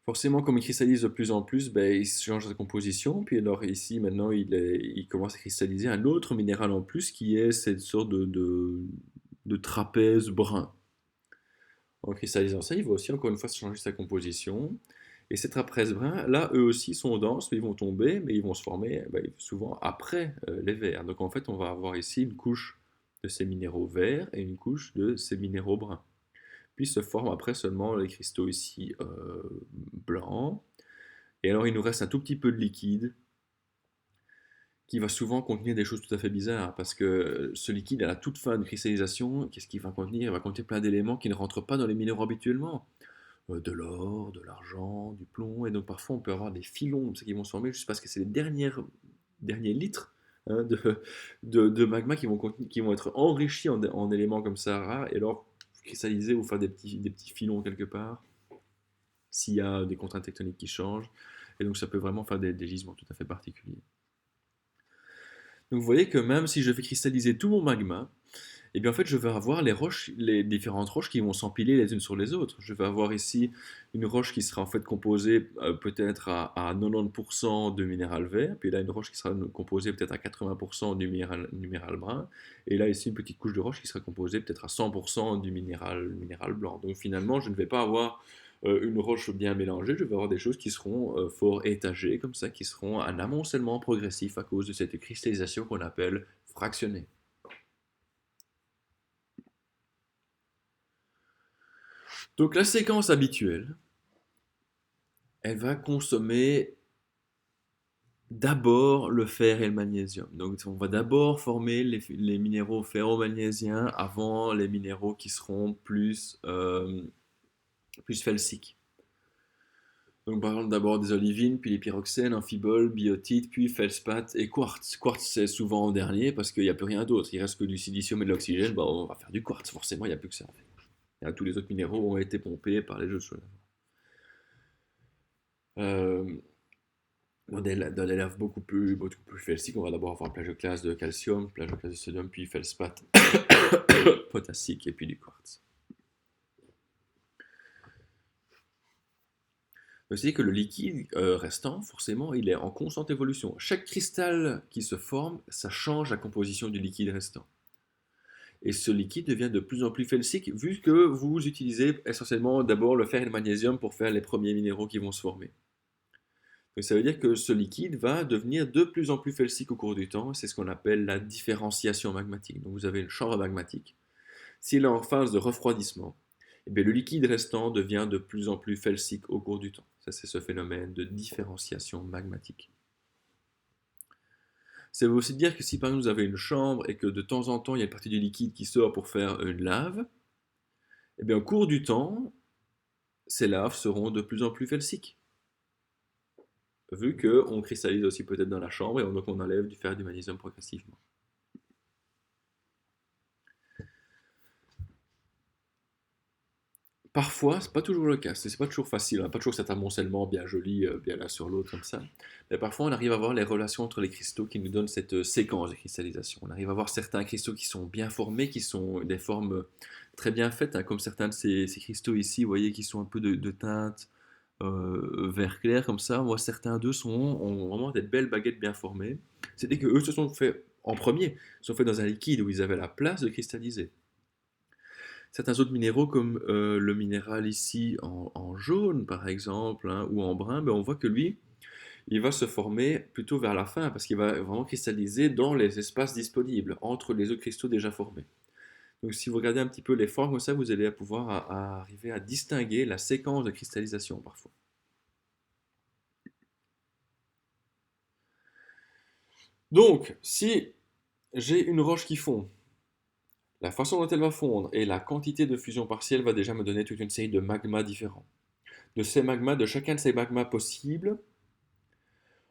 Forcément, comme il cristallise de plus en plus, ben, il change sa composition. Puis alors ici, maintenant, il commence à cristalliser un autre minéral en plus qui est cette sorte de trapèze brun. En cristallisant ça, il va aussi encore une fois changer sa composition. Et ces trapèzes bruns, là, eux aussi sont denses, mais ils vont tomber, mais ils vont se former ben, souvent après les verts. Donc en fait, on va avoir ici une couche de ces minéraux verts et une couche de ces minéraux bruns. Puis se forment après seulement les cristaux ici blancs. Et alors il nous reste un tout petit peu de liquide qui va souvent contenir des choses tout à fait bizarres, parce que ce liquide, à la toute fin de cristallisation, qu'est-ce qu'il va contenir? Il va contenir plein d'éléments qui ne rentrent pas dans les minéraux habituellement. De l'or, de l'argent, du plomb, et donc parfois on peut avoir des filons qui vont se former juste parce que c'est les derniers litres hein, de magma qui vont être enrichis en éléments comme ça rares, et alors cristalliser ou faire des petits filons quelque part, s'il y a des contraintes tectoniques qui changent, et donc ça peut vraiment faire des gisements tout à fait particuliers. Donc vous voyez que même si je fais cristalliser tout mon magma, et bien en fait je vais avoir les différentes roches qui vont s'empiler les unes sur les autres. Je vais avoir ici une roche qui sera en fait composée peut-être à 90% de minéral vert, puis là une roche qui sera composée peut-être à 80% du minéral brun, et là ici une petite couche de roche qui sera composée peut-être à 100% du minéral blanc. Donc finalement je ne vais pas avoir une roche bien mélangée, je vais avoir des choses qui seront fort étagées comme ça, qui seront un amoncellement progressif à cause de cette cristallisation qu'on appelle fractionnée. Donc la séquence habituelle, elle va consommer d'abord le fer et le magnésium. Donc on va d'abord former les minéraux ferro-magnésiens avant les minéraux qui seront plus felsiques. Donc par exemple d'abord des olivines, puis les pyroxènes, amphibole, biotite, puis feldspath et quartz. Quartz c'est souvent en dernier parce qu'il n'y a plus rien d'autre. Il reste que du silicium et de l'oxygène, bah, on va faire du quartz, forcément il n'y a plus que ça. Tous les autres minéraux ont été pompés par les jeux de choses. Euh, dans des laves beaucoup plus felsiques, on va d'abord avoir plagioclase de calcium, plagioclase de sodium, puis feldspath potassique et puis du quartz. Vous savez que le liquide restant, forcément, il est en constante évolution. Chaque cristal qui se forme, ça change la composition du liquide restant. Et ce liquide devient de plus en plus felsique, vu que vous utilisez essentiellement d'abord le fer et le magnésium pour faire les premiers minéraux qui vont se former. Donc ça veut dire que ce liquide va devenir de plus en plus felsique au cours du temps, c'est ce qu'on appelle la différenciation magmatique. Donc vous avez une chambre magmatique. S'il est en phase de refroidissement, eh bien, le liquide restant devient de plus en plus felsique au cours du temps. Ça, c'est ce phénomène de différenciation magmatique. Ça veut aussi dire que si par exemple vous avez une chambre et que de temps en temps il y a une partie du liquide qui sort pour faire une lave, eh bien, au cours du temps, ces laves seront de plus en plus felsiques. Vu qu'on cristallise aussi peut-être dans la chambre et donc on enlève du fer et du magnésium progressivement. Parfois, c'est pas toujours le cas, c'est pas toujours facile, hein, pas toujours cet amoncellement bien joli, bien l'un sur l'autre comme ça. Mais parfois, on arrive à voir les relations entre les cristaux qui nous donnent cette séquence de cristallisation. On arrive à voir certains cristaux qui sont bien formés, qui sont des formes très bien faites, hein, comme certains de ces cristaux ici, vous voyez, qui sont un peu de teinte vert clair comme ça. Moi, certains d'eux ont vraiment des belles baguettes bien formées. C'était que eux se sont fait en premier, se sont fait dans un liquide où ils avaient la place de cristalliser. Certains autres minéraux, comme le minéral ici en jaune par exemple, hein, ou en brun, ben, on voit que lui, il va se former plutôt vers la fin parce qu'il va vraiment cristalliser dans les espaces disponibles entre les autres cristaux déjà formés. Donc si vous regardez un petit peu les formes comme ça, vous allez pouvoir arriver à distinguer la séquence de cristallisation parfois. Donc, si j'ai une roche qui fond, la façon dont elle va fondre et la quantité de fusion partielle va déjà me donner toute une série de magmas différents. De ces magmas, de chacun de ces magmas possibles,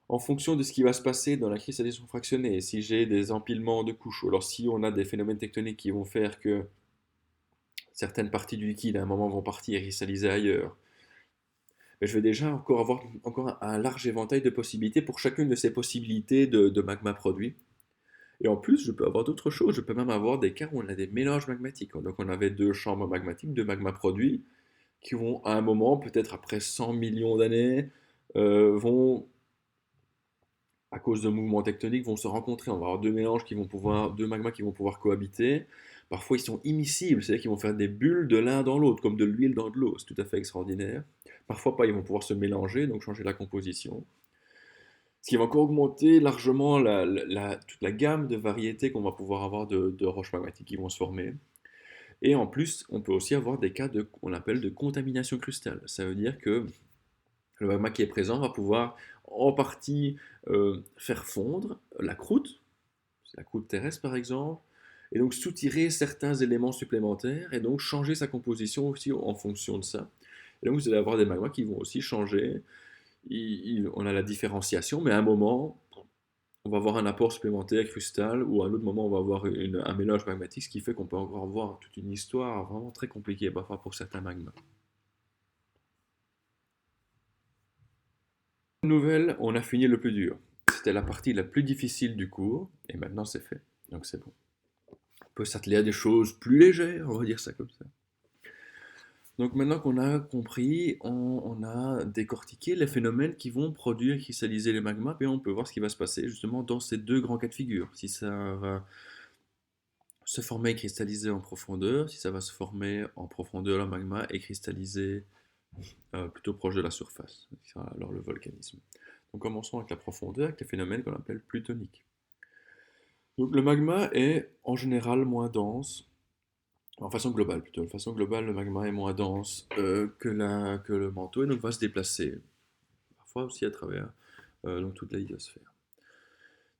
en fonction de ce qui va se passer dans la cristallisation fractionnée, si j'ai des empilements de couches, ou alors si on a des phénomènes tectoniques qui vont faire que certaines parties du liquide à un moment vont partir et cristalliser ailleurs, mais je vais déjà encore avoir encore un large éventail de possibilités pour chacune de ces possibilités de magma produit. Et en plus, je peux avoir d'autres choses. Je peux même avoir des cas où on a des mélanges magmatiques. Donc on avait deux chambres magmatiques, deux magmas produits, qui vont à un moment, peut-être après 100 millions d'années, vont, à cause de mouvements tectoniques, vont se rencontrer. On va avoir deux mélanges qui vont pouvoir, deux magmas qui vont pouvoir cohabiter. Parfois, ils sont immiscibles, c'est-à-dire qu'ils vont faire des bulles de l'un dans l'autre, comme de l'huile dans de l'eau. C'est tout à fait extraordinaire. Parfois pas, ils vont pouvoir se mélanger, donc changer la composition. Ce qui va encore augmenter largement toute la gamme de variétés qu'on va pouvoir avoir de roches magmatiques qui vont se former. Et en plus, on peut aussi avoir des cas on appelle de contamination crustale. Ça veut dire que le magma qui est présent va pouvoir en partie faire fondre la croûte terrestre par exemple, et donc soutirer certains éléments supplémentaires et donc changer sa composition aussi en fonction de ça. Et donc vous allez avoir des magmas qui vont aussi changer. On a la différenciation, mais à un moment, on va avoir un apport supplémentaire crustal, ou à un autre moment, on va avoir un mélange magmatique, ce qui fait qu'on peut encore avoir toute une histoire vraiment très compliquée parfois pour certains magmas. Nouvelle, on a fini le plus dur. C'était la partie la plus difficile du cours, et maintenant c'est fait. Donc c'est bon. On peut s'atteler à des choses plus légères, on va dire ça comme ça. Donc maintenant qu'on a compris, on a décortiqué les phénomènes qui vont produire, cristalliser les magmas, et on peut voir ce qui va se passer justement dans ces deux grands cas de figure. Si ça va se former et cristalliser en profondeur, si ça va se former en profondeur le magma et cristalliser plutôt proche de la surface, alors le volcanisme. Donc commençons avec la profondeur, avec les phénomènes qu'on appelle plutoniques. Donc le magma est en général moins dense, en façon globale plutôt, de façon globale le magma est moins dense que le manteau et donc va se déplacer, parfois aussi à travers donc toute la lithosphère.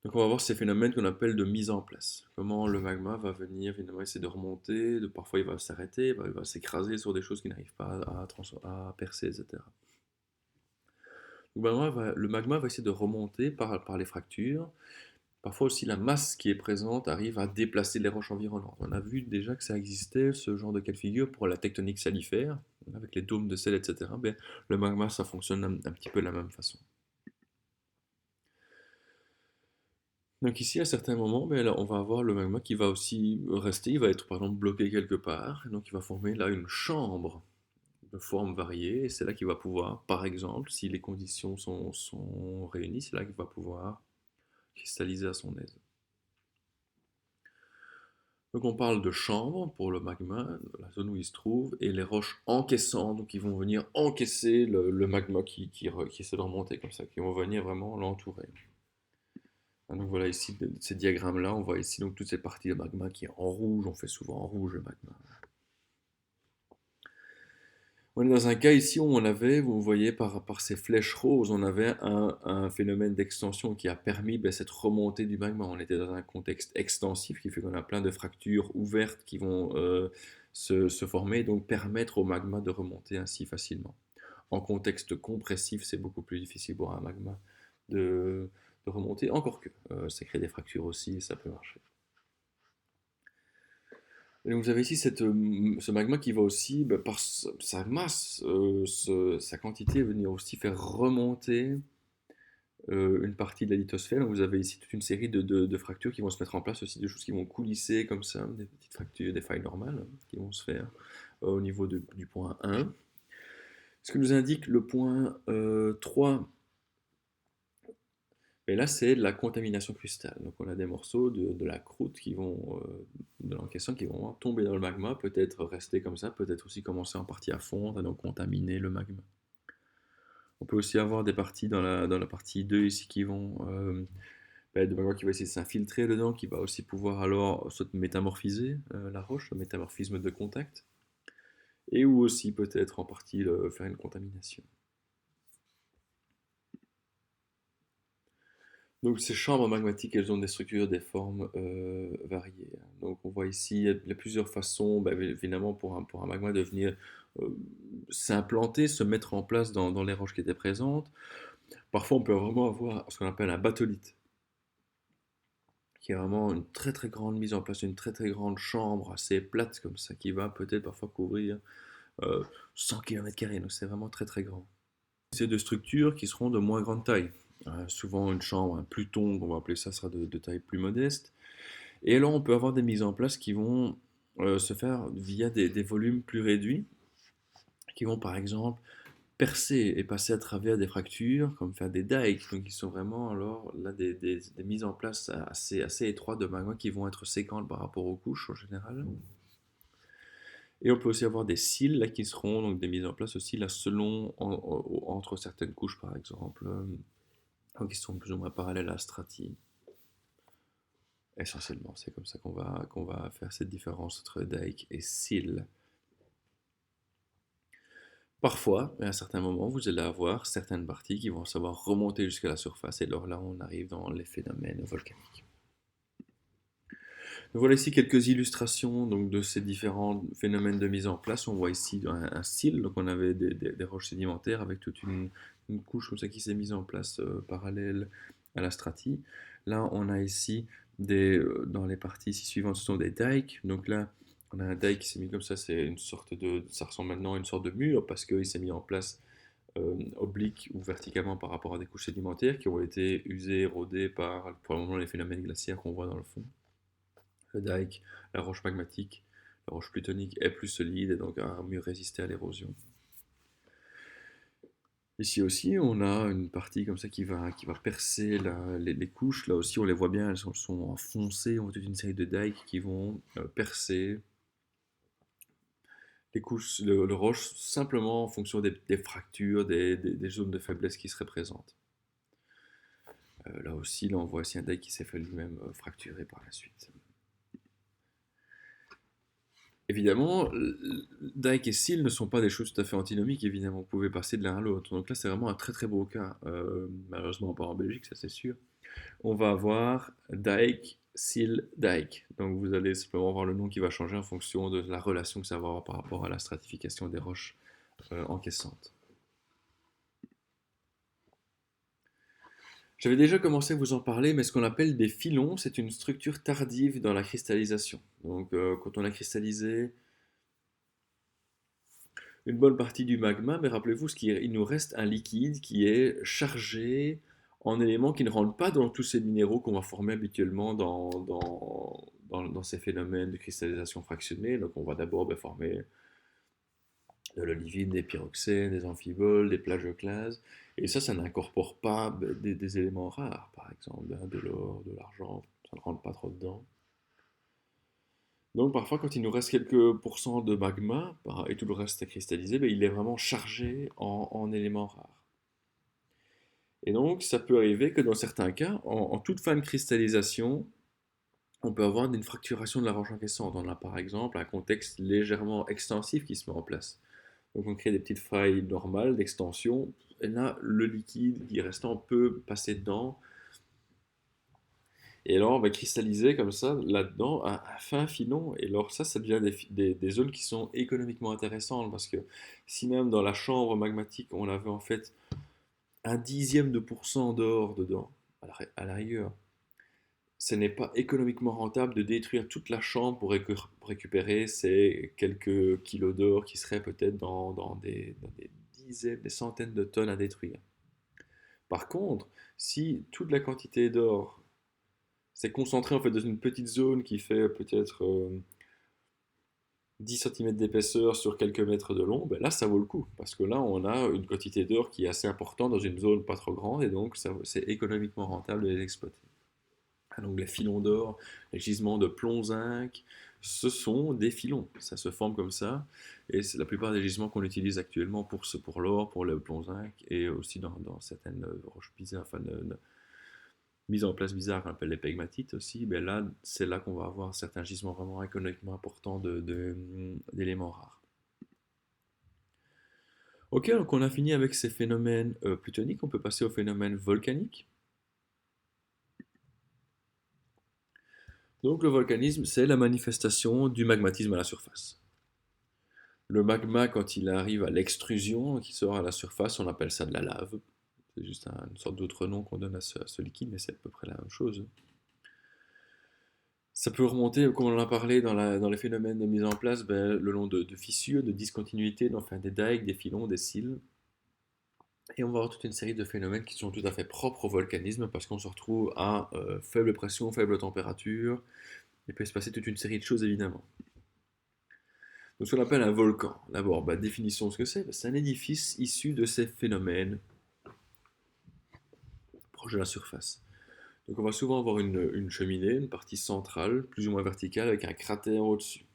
Donc on va voir ces phénomènes qu'on appelle de mise en place. Comment le magma va venir finalement essayer de remonter, parfois il va s'arrêter, il va s'écraser sur des choses qui n'arrivent pas à percer, etc. Le magma va essayer de remonter par les fractures. Parfois aussi la masse qui est présente arrive à déplacer les roches environnantes. On a vu déjà que ça existait, ce genre de cas de figure, pour la tectonique salifère, avec les dômes de sel, etc. Mais le magma, ça fonctionne un petit peu de la même façon. Donc ici, à certains moments, là, on va avoir le magma qui va aussi rester, il va être par exemple bloqué quelque part, et donc il va former là une chambre de formes variées, et c'est là qu'il va pouvoir, par exemple, si les conditions sont réunies, c'est là qu'il va pouvoir cristalliser à son aise. Donc on parle de chambre pour le magma, la zone où il se trouve, et les roches encaissantes, donc qui vont venir encaisser le magma qui essaie de remonter comme ça, qui vont venir vraiment l'entourer. Donc voilà ici, ces diagrammes-là, on voit ici donc toutes ces parties de magma qui est en rouge, on fait souvent en rouge le magma. On est dans un cas ici où on avait, vous voyez par ces flèches roses, on avait un phénomène d'extension qui a permis cette remontée du magma. On était dans un contexte extensif qui fait qu'on a plein de fractures ouvertes qui vont se former et donc permettre au magma de remonter ainsi facilement. En contexte compressif, c'est beaucoup plus difficile pour un magma de remonter, encore que ça crée des fractures aussi et ça peut marcher. Et donc vous avez ici ce magma qui va aussi, bah, par sa masse, sa quantité, venir aussi faire remonter une partie de la lithosphère. Donc vous avez ici toute une série de fractures qui vont se mettre en place aussi, des choses qui vont coulisser comme ça, des petites fractures, des failles normales qui vont se faire au niveau du point 1. Ce que nous indique le point 3, et là c'est de la contamination crustale. Donc on a des morceaux de la croûte qui vont, de l'encaissant qui vont tomber dans le magma, peut-être rester comme ça, peut-être aussi commencer en partie à fondre et donc contaminer le magma. On peut aussi avoir des parties dans la partie 2 ici qui vont de magma qui va essayer de s'infiltrer dedans, qui va aussi pouvoir alors soit métamorphiser la roche, le métamorphisme de contact, et ou aussi peut-être en partie faire une contamination. Donc ces chambres magmatiques, elles ont des structures, des formes variées. Donc on voit ici, il y a plusieurs façons, évidemment, pour un magma de venir euh, s'implanter, se mettre en place dans les roches qui étaient présentes. Parfois on peut vraiment avoir ce qu'on appelle un batholithe, qui est vraiment une très très grande mise en place, une très très grande chambre assez plate comme ça, qui va peut-être parfois couvrir 100 km², donc c'est vraiment très très grand. C'est de structures qui seront de moins grande taille. Souvent une chambre, un pluton, on va appeler ça, sera de taille plus modeste. Et alors on peut avoir des mises en place qui vont se faire via des volumes plus réduits, qui vont par exemple percer et passer à travers des fractures, comme faire des dikes, donc qui sont vraiment alors là des mises en place assez étroites de magma qui vont être séquentes par rapport aux couches en général. Et on peut aussi avoir des cils là, qui seront donc des mises en place aussi là, selon entre certaines couches par exemple, donc qui sont plus ou moins parallèles à la stratie. Essentiellement, c'est comme ça qu'on va faire cette différence entre dike et cils. Parfois, à certains moments, vous allez avoir certaines parties qui vont savoir remonter jusqu'à la surface, et alors là, on arrive dans les phénomènes volcaniques. Donc voilà ici quelques illustrations donc, de ces différents phénomènes de mise en place. On voit ici un cil, donc on avait des roches sédimentaires avec toute une couche comme ça qui s'est mise en place parallèle à la stratie. Là, on a ici dans les parties ici suivantes, ce sont des dikes. Donc là, on a un dike qui s'est mis comme ça, ça ressemble maintenant à une sorte de mur parce qu'il s'est mis en place oblique ou verticalement par rapport à des couches sédimentaires qui ont été usées, érodées par probablement les phénomènes glaciaires qu'on voit dans le fond. Le dike, la roche magmatique, la roche plutonique est plus solide et donc a mieux résisté à l'érosion. Ici aussi, on a une partie comme ça qui va percer les couches. Là aussi, on les voit bien, elles sont enfoncées. On voit toute une série de dikes qui vont percer les couches, le roche, simplement en fonction des fractures, des zones de faiblesse qui seraient présentes. Là aussi, on voit aussi un dike qui s'est fait lui-même fracturer par la suite. Évidemment, Dyke et Seal ne sont pas des choses tout à fait antinomiques, évidemment, vous pouvez passer de l'un à l'autre. Donc là, c'est vraiment un très très beau cas, malheureusement pas en Belgique, ça c'est sûr. On va avoir Dyke, Seal, Dyke. Donc vous allez simplement avoir le nom qui va changer en fonction de la relation que ça va avoir par rapport à la stratification des roches encaissantes. J'avais déjà commencé à vous en parler, mais ce qu'on appelle des filons, c'est une structure tardive dans la cristallisation. Donc quand on a cristallisé une bonne partie du magma, mais rappelez-vous, il nous reste un liquide qui est chargé en éléments qui ne rentrent pas dans tous ces minéraux qu'on va former habituellement dans ces phénomènes de cristallisation fractionnée. Donc on va d'abord former de l'olivine, des pyroxènes, des amphiboles, des plagioclases. Et ça n'incorpore pas des éléments rares, par exemple, de l'or, de l'argent, ça ne rentre pas trop dedans. Donc parfois, quand il nous reste quelques pourcents de magma et tout le reste est cristallisé, il est vraiment chargé en éléments rares. Et donc, ça peut arriver que dans certains cas, en toute fin de cristallisation, on peut avoir une fracturation de la roche encaissante. On a par exemple un contexte légèrement extensif qui se met en place. Donc on crée des petites failles normales d'extension, et là, le liquide qui est restant peut passer dedans. Et alors, on va cristalliser comme ça, là-dedans, un fin filon. Et alors, ça devient des zones qui sont économiquement intéressantes. Parce que si même dans la chambre magmatique, on avait en fait un dixième de pourcent d'or dedans, à la rigueur, ce n'est pas économiquement rentable de détruire toute la chambre pour récupérer ces quelques kilos d'or qui seraient peut-être dans des dizaines, des centaines de tonnes à détruire. Par contre, si toute la quantité d'or s'est concentrée en fait dans une petite zone qui fait peut-être 10 cm d'épaisseur sur quelques mètres de long, ben là ça vaut le coup. Parce que là on a une quantité d'or qui est assez importante dans une zone pas trop grande et donc c'est économiquement rentable de les exploiter. Donc les filons d'or, les gisements de plomb-zinc, ce sont des filons, ça se forme comme ça, et c'est la plupart des gisements qu'on utilise actuellement pour l'or, pour le plomb-zinc, et aussi dans certaines roches bizarres, enfin, mises en place bizarres qu'on appelle les pegmatites aussi, ben là, c'est là qu'on va avoir certains gisements vraiment économiquement importants d'éléments rares. Ok, donc on a fini avec ces phénomènes plutoniques, on peut passer aux phénomènes volcaniques. Donc le volcanisme, c'est la manifestation du magmatisme à la surface. Le magma, quand il arrive à l'extrusion, qui sort à la surface, on appelle ça de la lave. C'est juste une sorte d'autre nom qu'on donne à ce liquide, mais c'est à peu près la même chose. Ça peut remonter, comme on en a parlé dans les phénomènes de mise en place, ben, le long de fissures, de discontinuités, enfin des dikes, des filons, des cils. Et on va avoir toute une série de phénomènes qui sont tout à fait propres au volcanisme parce qu'on se retrouve à faible pression, faible température. Il peut se passer toute une série de choses évidemment. Donc, ce qu'on appelle un volcan. D'abord, définissons ce que c'est. C'est un édifice issu de ces phénomènes proches de la surface. Donc, on va souvent avoir une cheminée, une partie centrale, plus ou moins verticale, avec un cratère au-dessus.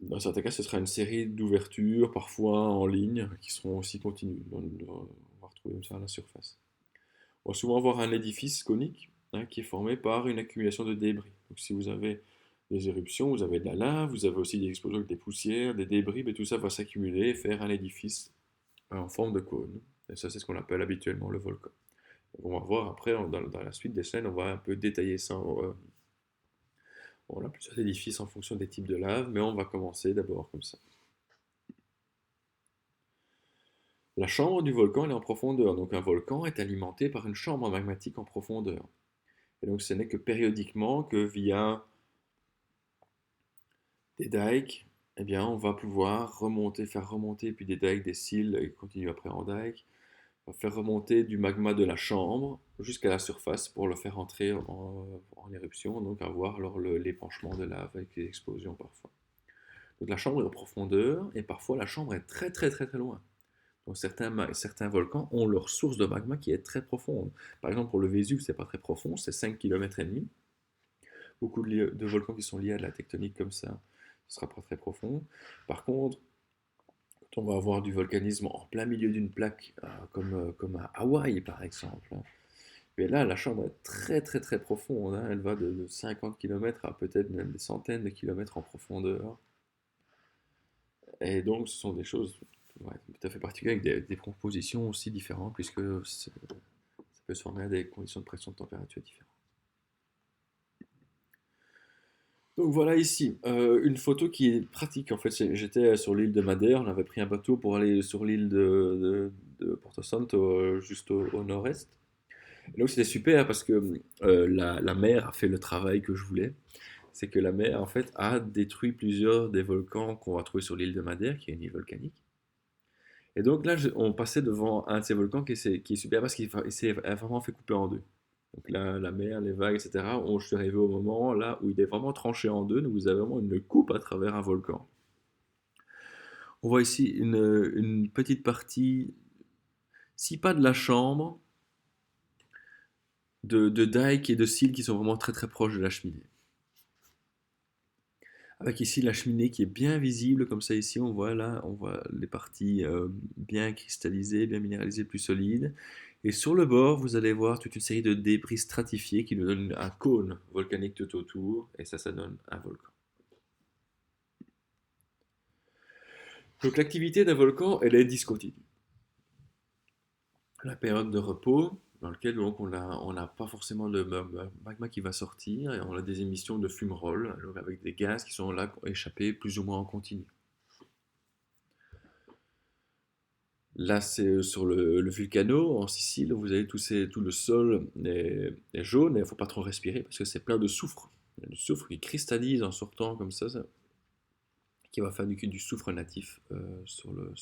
Dans certains cas, ce sera une série d'ouvertures, parfois en ligne, qui seront aussi continues. On va retrouver ça à la surface. On va souvent avoir un édifice conique qui est formé par une accumulation de débris. Donc, si vous avez des éruptions, vous avez de la lave, vous avez aussi des explosions avec des poussières, des débris, mais tout ça va s'accumuler et faire un édifice en forme de cône. Et ça, c'est ce qu'on appelle habituellement le volcan. Donc, on va voir après, dans la suite des scènes, on va un peu détailler ça. On a plusieurs édifices en fonction des types de lave, mais on va commencer d'abord comme ça. La chambre du volcan, elle est en profondeur. Donc un volcan est alimenté par une chambre magmatique en profondeur. Et donc ce n'est que périodiquement que via des dikes, eh bien, on va pouvoir remonter, faire remonter, puis des dikes, des cils, et continuer après en dike, on va faire remonter du magma de la chambre jusqu'à la surface pour le faire entrer en éruption, donc avoir alors l'épanchement de lave avec les explosions parfois. Donc la chambre est en profondeur, et parfois la chambre est très très très très loin. Donc certains volcans ont leur source de magma qui est très profonde. Par exemple, pour le Vésuve, c'est pas très profond, c'est 5,5 km. Beaucoup de volcans qui sont liés à de la tectonique comme ça, ce sera pas très profond. Par contre, quand on va avoir du volcanisme en plein milieu d'une plaque, comme à Hawaï par exemple, mais là, la chambre est très très très profonde, elle va de 50 km à peut-être même des centaines de kilomètres en profondeur. Et donc, ce sont des choses tout à fait particulières, avec des compositions aussi différentes, puisque ça peut se former à des conditions de pression de température différentes. Donc voilà ici, une photo qui est pratique. En fait, j'étais sur l'île de Madère, on avait pris un bateau pour aller sur l'île de Porto Santo, juste au nord-est. Et donc c'était super parce que la mer a fait le travail que je voulais. C'est que la mer, en fait, a détruit plusieurs des volcans qu'on va trouver sur l'île de Madère, qui est une île volcanique. Et donc là, on passait devant un de ces volcans qui est super parce qu'il s'est vraiment fait couper en deux. Donc là, la mer, les vagues, etc. Je suis arrivé au moment là où il est vraiment tranché en deux. Donc vous avez vraiment une coupe à travers un volcan. On voit ici une petite partie, si pas de la chambre, de dikes et de cils qui sont vraiment très très proches de la cheminée. Avec ici la cheminée qui est bien visible, comme ça ici on voit les parties bien cristallisées, bien minéralisées, plus solides. Et sur le bord, vous allez voir toute une série de débris stratifiés qui nous donnent un cône volcanique tout autour, et ça donne un volcan. Donc l'activité d'un volcan, elle est discontinue. La période de repos, dans laquelle donc, on n'a pas forcément de magma qui va sortir, et on a des émissions de fumerolles, avec des gaz qui sont là échappés plus ou moins en continu. Là, c'est sur le Vulcano, en Sicile, vous avez tout le sol est jaune et il ne faut pas trop respirer parce que c'est plein de soufre. Il y a du soufre qui cristallise en sortant comme ça, qui va faire du soufre natif sur le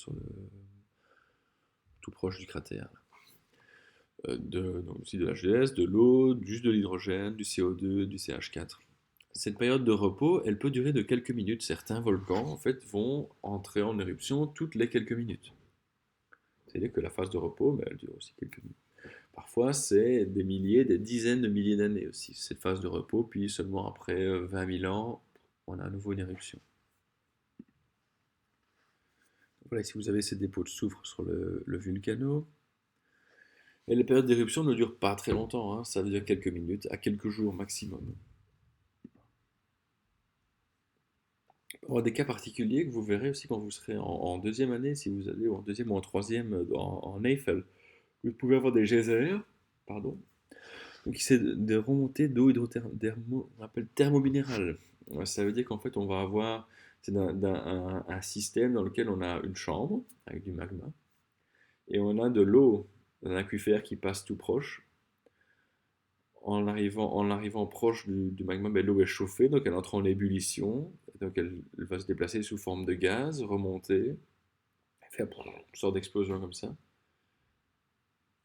tout proche du cratère. Donc aussi de l'HGS, de l'eau, juste de l'hydrogène, du CO2, du CH4. Cette période de repos, elle peut durer de quelques minutes. Certains volcans, en fait, vont entrer en éruption toutes les quelques minutes. C'est-à-dire que la phase de repos, mais elle dure aussi quelques minutes. Parfois, c'est des milliers, des dizaines de milliers d'années aussi, cette phase de repos, puis seulement après 20 000 ans, on a à nouveau une éruption. Voilà, ici vous avez ces dépôts de soufre sur le Vulcano. Et les périodes d'éruption ne durent pas très longtemps, hein, ça veut dire quelques minutes à quelques jours maximum. Il y aura des cas particuliers que vous verrez aussi quand vous serez en deuxième année, si vous allez en deuxième ou en troisième en Eiffel. Vous pouvez avoir des geysers, pardon, donc c'est des remontées d'eau on appelle thermominérale. Ouais, ça veut dire qu'en fait on va avoir c'est un système dans lequel on a une chambre avec du magma et on a de l'eau d'un aquifère qui passe tout proche. En arrivant proche du magma, ben, l'eau est chauffée, donc elle entre en ébullition, donc elle va se déplacer sous forme de gaz, remonter, faire une sorte d'explosion comme ça,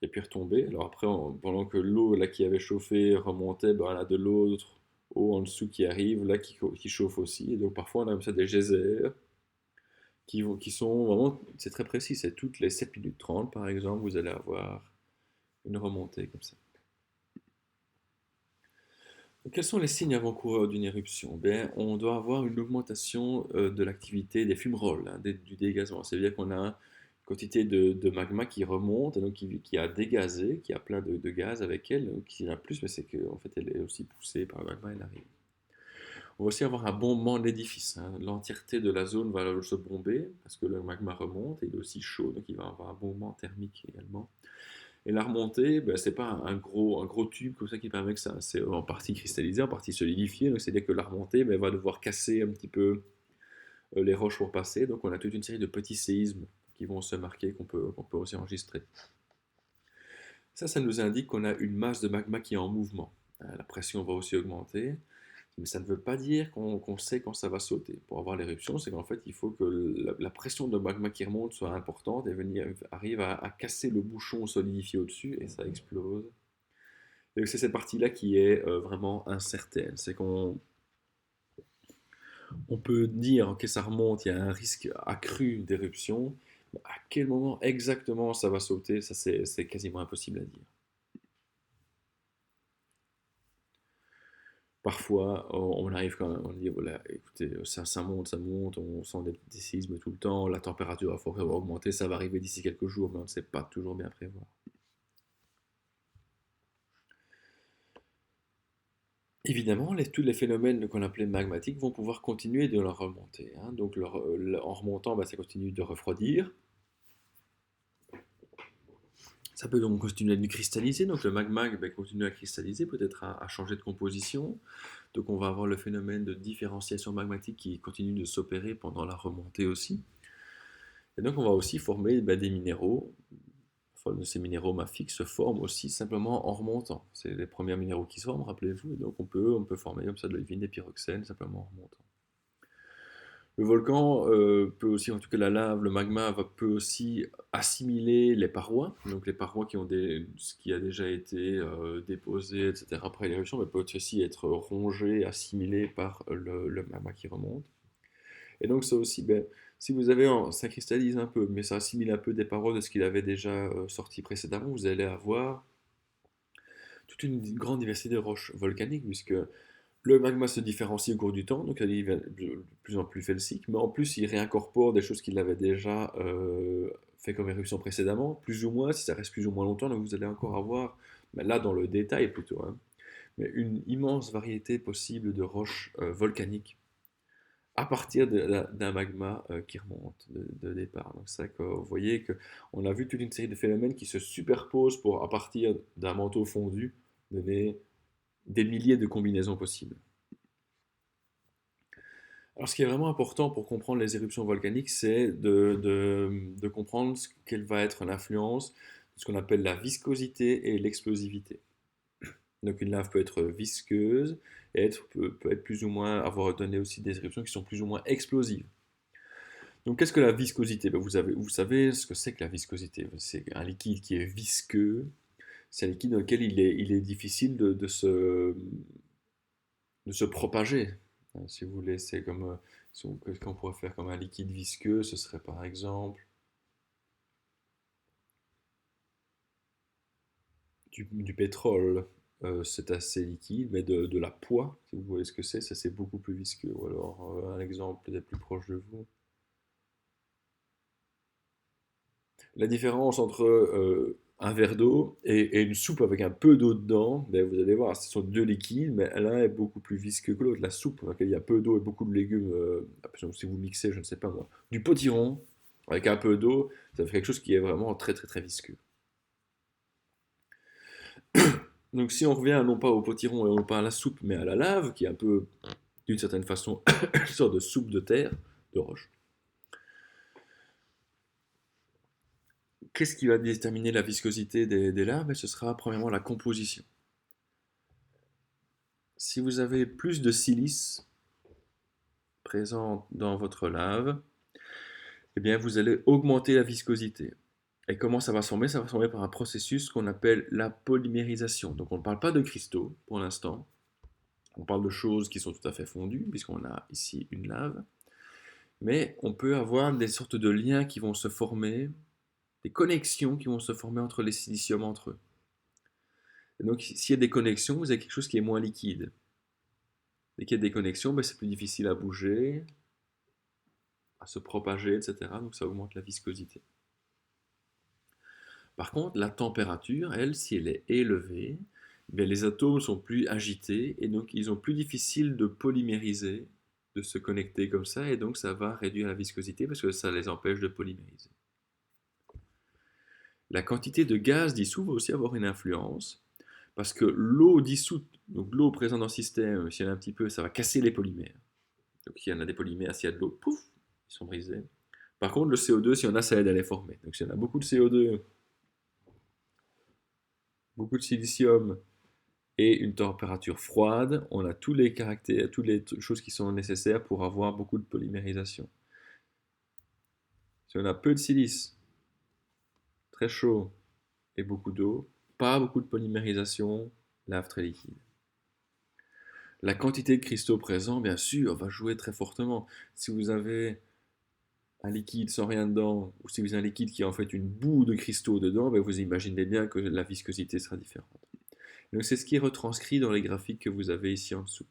et puis retomber. Alors après, pendant que l'eau là qui avait chauffé remontait, ben, on a de l'autre eau en dessous qui arrive, là qui chauffe aussi. Et donc parfois on a comme ça des geysers qui sont vraiment, c'est très précis, c'est toutes les 7 minutes 30 par exemple, vous allez avoir une remontée comme ça. Donc, quels sont les signes avant-coureurs d'une éruption? Ben, on doit avoir une augmentation de l'activité des fumerolles, hein, du dégazement. C'est-à-dire qu'on a une quantité de magma qui remonte, et donc qui a dégazé, qui a plein de gaz avec elle. Donc, il y en a plus, mais c'est qu'en fait, elle est aussi poussée par le magma, elle arrive. On va aussi avoir un bombement de l'édifice, hein. L'entièreté de la zone va se bomber parce que le magma remonte et il est aussi chaud, donc il va avoir un bombement thermique également. Et la remontée, ben, c'est pas un gros tube comme ça qui permet que ça, c'est en partie cristallisé, en partie solidifié. Donc c'est-à-dire que la remontée, ben, va devoir casser un petit peu les roches pour passer. Donc on a toute une série de petits séismes qui vont se marquer, qu'on peut aussi enregistrer. Ça nous indique qu'on a une masse de magma qui est en mouvement. La pression va aussi augmenter. Mais ça ne veut pas dire qu'on sait quand ça va sauter. Pour avoir l'éruption, c'est qu'en fait, il faut que la pression de magma qui remonte soit importante et arrive à casser le bouchon solidifié au-dessus et ça explose. Et c'est cette partie-là qui est vraiment incertaine. C'est qu'on peut dire que ça remonte, il y a un risque accru d'éruption. Mais à quel moment exactement ça va sauter, ça c'est quasiment impossible à dire. Parfois, on arrive quand même, on dit, voilà, écoutez, ça monte, on sent des séismes tout le temps, la température va augmenter, ça va arriver d'ici quelques jours, mais on ne sait pas toujours bien prévoir. Évidemment, tous les phénomènes qu'on appelait magmatiques vont pouvoir continuer de leur remonter, hein. Donc, en remontant, bah, ça continue de refroidir. Ça peut donc continuer à cristalliser, donc le magma bah, continue à cristalliser, peut-être à changer de composition. Donc on va avoir le phénomène de différenciation magmatique qui continue de s'opérer pendant la remontée aussi. Et donc on va aussi former des minéraux. Ces minéraux mafiques se forment aussi simplement en remontant. C'est les premiers minéraux qui se forment, rappelez-vous. Et donc on peut former comme ça de l'olivine, des pyroxènes simplement en remontant. Le volcan peut aussi, en tout cas la lave, le magma peut aussi assimiler les parois. Donc les parois ce qui a déjà été déposé, etc. après l'éruption, peut aussi être rongé, assimilé par le magma qui remonte. Et donc ça aussi, si vous avez, ça cristallise un peu, mais ça assimile un peu des parois de ce qu'il avait déjà sorti précédemment, vous allez avoir toute une grande diversité de roches volcaniques, puisque le magma se différencie au cours du temps, donc il est de plus en plus felsique, mais en plus il réincorpore des choses qu'il avait déjà fait comme éruption précédemment, plus ou moins, si ça reste plus ou moins longtemps, donc vous allez encore avoir, là dans le détail plutôt, hein, mais une immense variété possible de roches volcaniques à partir d'un magma qui remonte de départ. Donc c'est ça que vous voyez qu'on a vu toute une série de phénomènes qui se superposent pour, à partir d'un manteau fondu, donner des milliers de combinaisons possibles. Alors, ce qui est vraiment important pour comprendre les éruptions volcaniques, c'est de comprendre quelle va être l'influence de ce qu'on appelle la viscosité et l'explosivité. Donc, une lave peut être visqueuse et peut être plus ou moins avoir donné aussi des éruptions qui sont plus ou moins explosives. Donc, qu'est-ce que la viscosité? Ben, vous savez ce que c'est que la viscosité. C'est un liquide qui est visqueux. C'est un liquide dans lequel il est difficile de se propager. Si vous voulez, c'est comme qu'est-ce qu'on pourrait faire comme un liquide visqueux, ce serait par exemple du pétrole. C'est assez liquide, mais de la poix, si vous voyez ce que c'est, ça c'est beaucoup plus visqueux. Ou alors un exemple peut-être plus proche de vous. La différence entre un verre d'eau et une soupe avec un peu d'eau dedans, ben, vous allez voir, ce sont deux liquides, mais l'un est beaucoup plus visqueux que l'autre. La soupe, dans laquelle il y a peu d'eau et beaucoup de légumes, si vous mixez, je ne sais pas moi, du potiron avec un peu d'eau, ça fait quelque chose qui est vraiment très très très visqueux. Donc si on revient non pas au potiron et non pas à la soupe, mais à la lave, qui est un peu, d'une certaine façon, une sorte de soupe de terre, de roche, qu'est-ce qui va déterminer la viscosité des laves? Ben, ce sera premièrement la composition. Si vous avez plus de silice présent dans votre lave, eh bien vous allez augmenter la viscosité. Et comment ça va se former? Ça va se former par un processus qu'on appelle la polymérisation. Donc on ne parle pas de cristaux pour l'instant, on parle de choses qui sont tout à fait fondues, puisqu'on a ici une lave, mais on peut avoir des sortes de liens qui vont se former, des connexions qui vont se former entre les siliciums entre eux. Et donc s'il y a des connexions, vous avez quelque chose qui est moins liquide. Dès qu'il y a des connexions, ben, c'est plus difficile à bouger, à se propager, etc. Donc ça augmente la viscosité. Par contre, la température, elle, si elle est élevée, bien, les atomes sont plus agités et donc ils ont plus difficile de polymériser, de se connecter comme ça, et donc ça va réduire la viscosité parce que ça les empêche de polymériser. La quantité de gaz dissous va aussi avoir une influence parce que l'eau dissoute, donc l'eau présente dans le système, si elle a un petit peu, ça va casser les polymères. Donc s'il y en a des polymères, s'il y a de l'eau, pouf, ils sont brisés. Par contre, le CO2, si on a, ça aide à les former. Donc si on a beaucoup de CO2, beaucoup de silicium et une température froide, on a tous les caractères, toutes les choses qui sont nécessaires pour avoir beaucoup de polymérisation. Si on a peu de silice, très chaud et beaucoup d'eau, pas beaucoup de polymérisation, lave très liquide. La quantité de cristaux présents, bien sûr, va jouer très fortement. Si vous avez un liquide sans rien dedans, ou si vous avez un liquide qui a en fait une boue de cristaux dedans, ben vous imaginez bien que la viscosité sera différente. Donc c'est ce qui est retranscrit dans les graphiques que vous avez ici en dessous.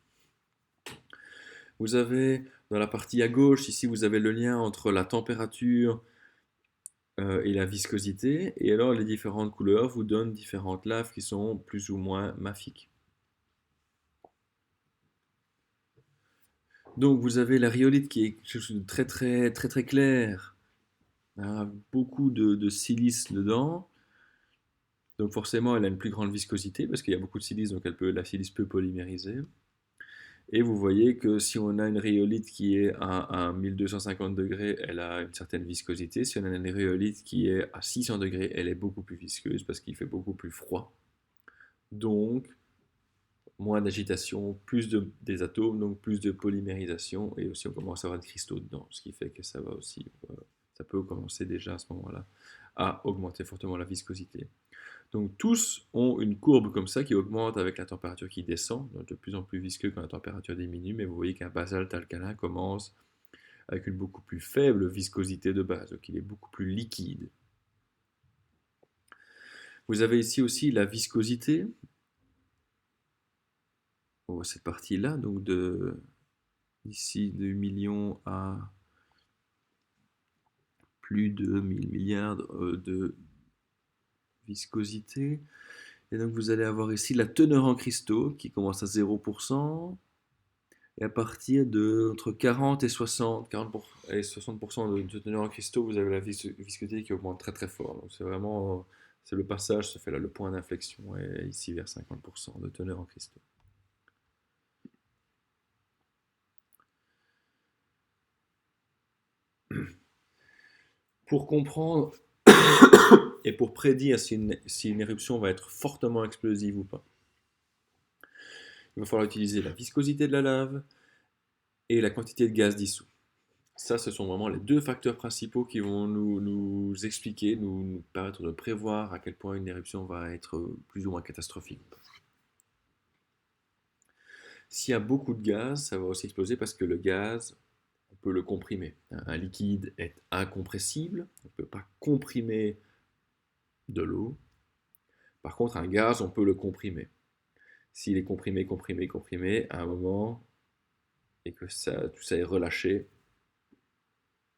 Vous avez dans la partie à gauche, ici vous avez le lien entre la température et la viscosité, et alors les différentes couleurs vous donnent différentes laves qui sont plus ou moins mafiques. Donc vous avez la rhyolite qui est quelque chose de très très très très clair, hein, beaucoup de silice dedans, donc forcément elle a une plus grande viscosité parce qu'il y a beaucoup de silice, donc la silice peut polymériser. Et vous voyez que si on a une rhyolite qui est à 1250 degrés, elle a une certaine viscosité. Si on a une rhyolite qui est à 600 degrés, elle est beaucoup plus visqueuse parce qu'il fait beaucoup plus froid. Donc, moins d'agitation, des atomes, donc plus de polymérisation. Et aussi, on commence à avoir des cristaux dedans, ce qui fait que ça va aussi, ça peut commencer déjà à ce moment-là à augmenter fortement la viscosité. Donc tous ont une courbe comme ça qui augmente avec la température qui descend, donc de plus en plus visqueux quand la température diminue, mais vous voyez qu'un basalte alcalin commence avec une beaucoup plus faible viscosité de base, donc il est beaucoup plus liquide. Vous avez ici aussi la viscosité, cette partie-là, donc ici de millions à plus de 1000 milliards de viscosité. Et donc vous allez avoir ici la teneur en cristaux qui commence à 0%. Et à partir de entre 40 et 60, 40 et 60% de teneur en cristaux, vous avez la viscosité qui augmente très très fort. Donc c'est vraiment, c'est le passage se fait là, le point d'inflexion est ici vers 50% de teneur en cristaux. Pour comprendre et pour prédire si une éruption va être fortement explosive ou pas, il va falloir utiliser la viscosité de la lave et la quantité de gaz dissous. Ça, ce sont vraiment les deux facteurs principaux qui vont nous expliquer, nous permettre de prévoir à quel point une éruption va être plus ou moins catastrophique. S'il y a beaucoup de gaz, ça va aussi exploser parce que le gaz, on peut le comprimer. Un liquide est incompressible, on ne peut pas comprimer de l'eau. Par contre, un gaz, on peut le comprimer. S'il est comprimé, à un moment, et que tout ça est relâché,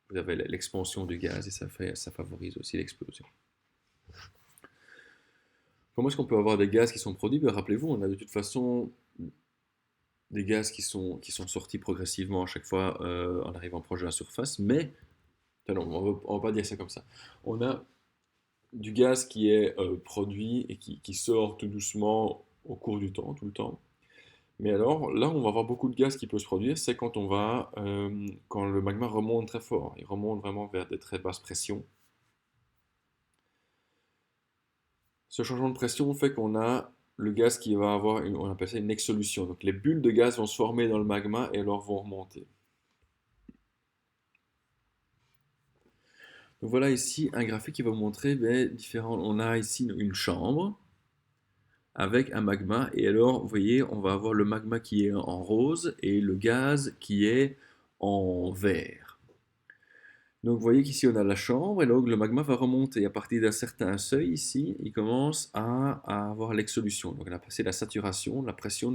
vous avez l'expansion du gaz et ça favorise aussi l'explosion. Comment est-ce qu'on peut avoir des gaz qui sont produits? Rappelez-vous, on a de toute façon des gaz qui sont sortis progressivement à chaque fois en arrivant proche de la surface, mais non, on va pas dire ça comme ça. On a du gaz qui est produit et qui sort tout doucement au cours du temps, tout le temps. Mais alors, là où on va avoir beaucoup de gaz qui peut se produire, c'est quand quand le magma remonte très fort. Il remonte vraiment vers des très basses pressions. Ce changement de pression fait qu'on a le gaz qui va avoir, on appelle ça une exsolution. Donc les bulles de gaz vont se former dans le magma et alors vont remonter. Donc voilà ici un graphique qui va vous montrer différents. On a ici une chambre avec un magma et alors vous voyez on va avoir le magma qui est en rose et le gaz qui est en vert. Donc vous voyez qu'ici on a la chambre et donc le magma va remonter à partir d'un certain seuil ici, il commence à avoir l'exsolution. Donc on a passé la saturation, la pression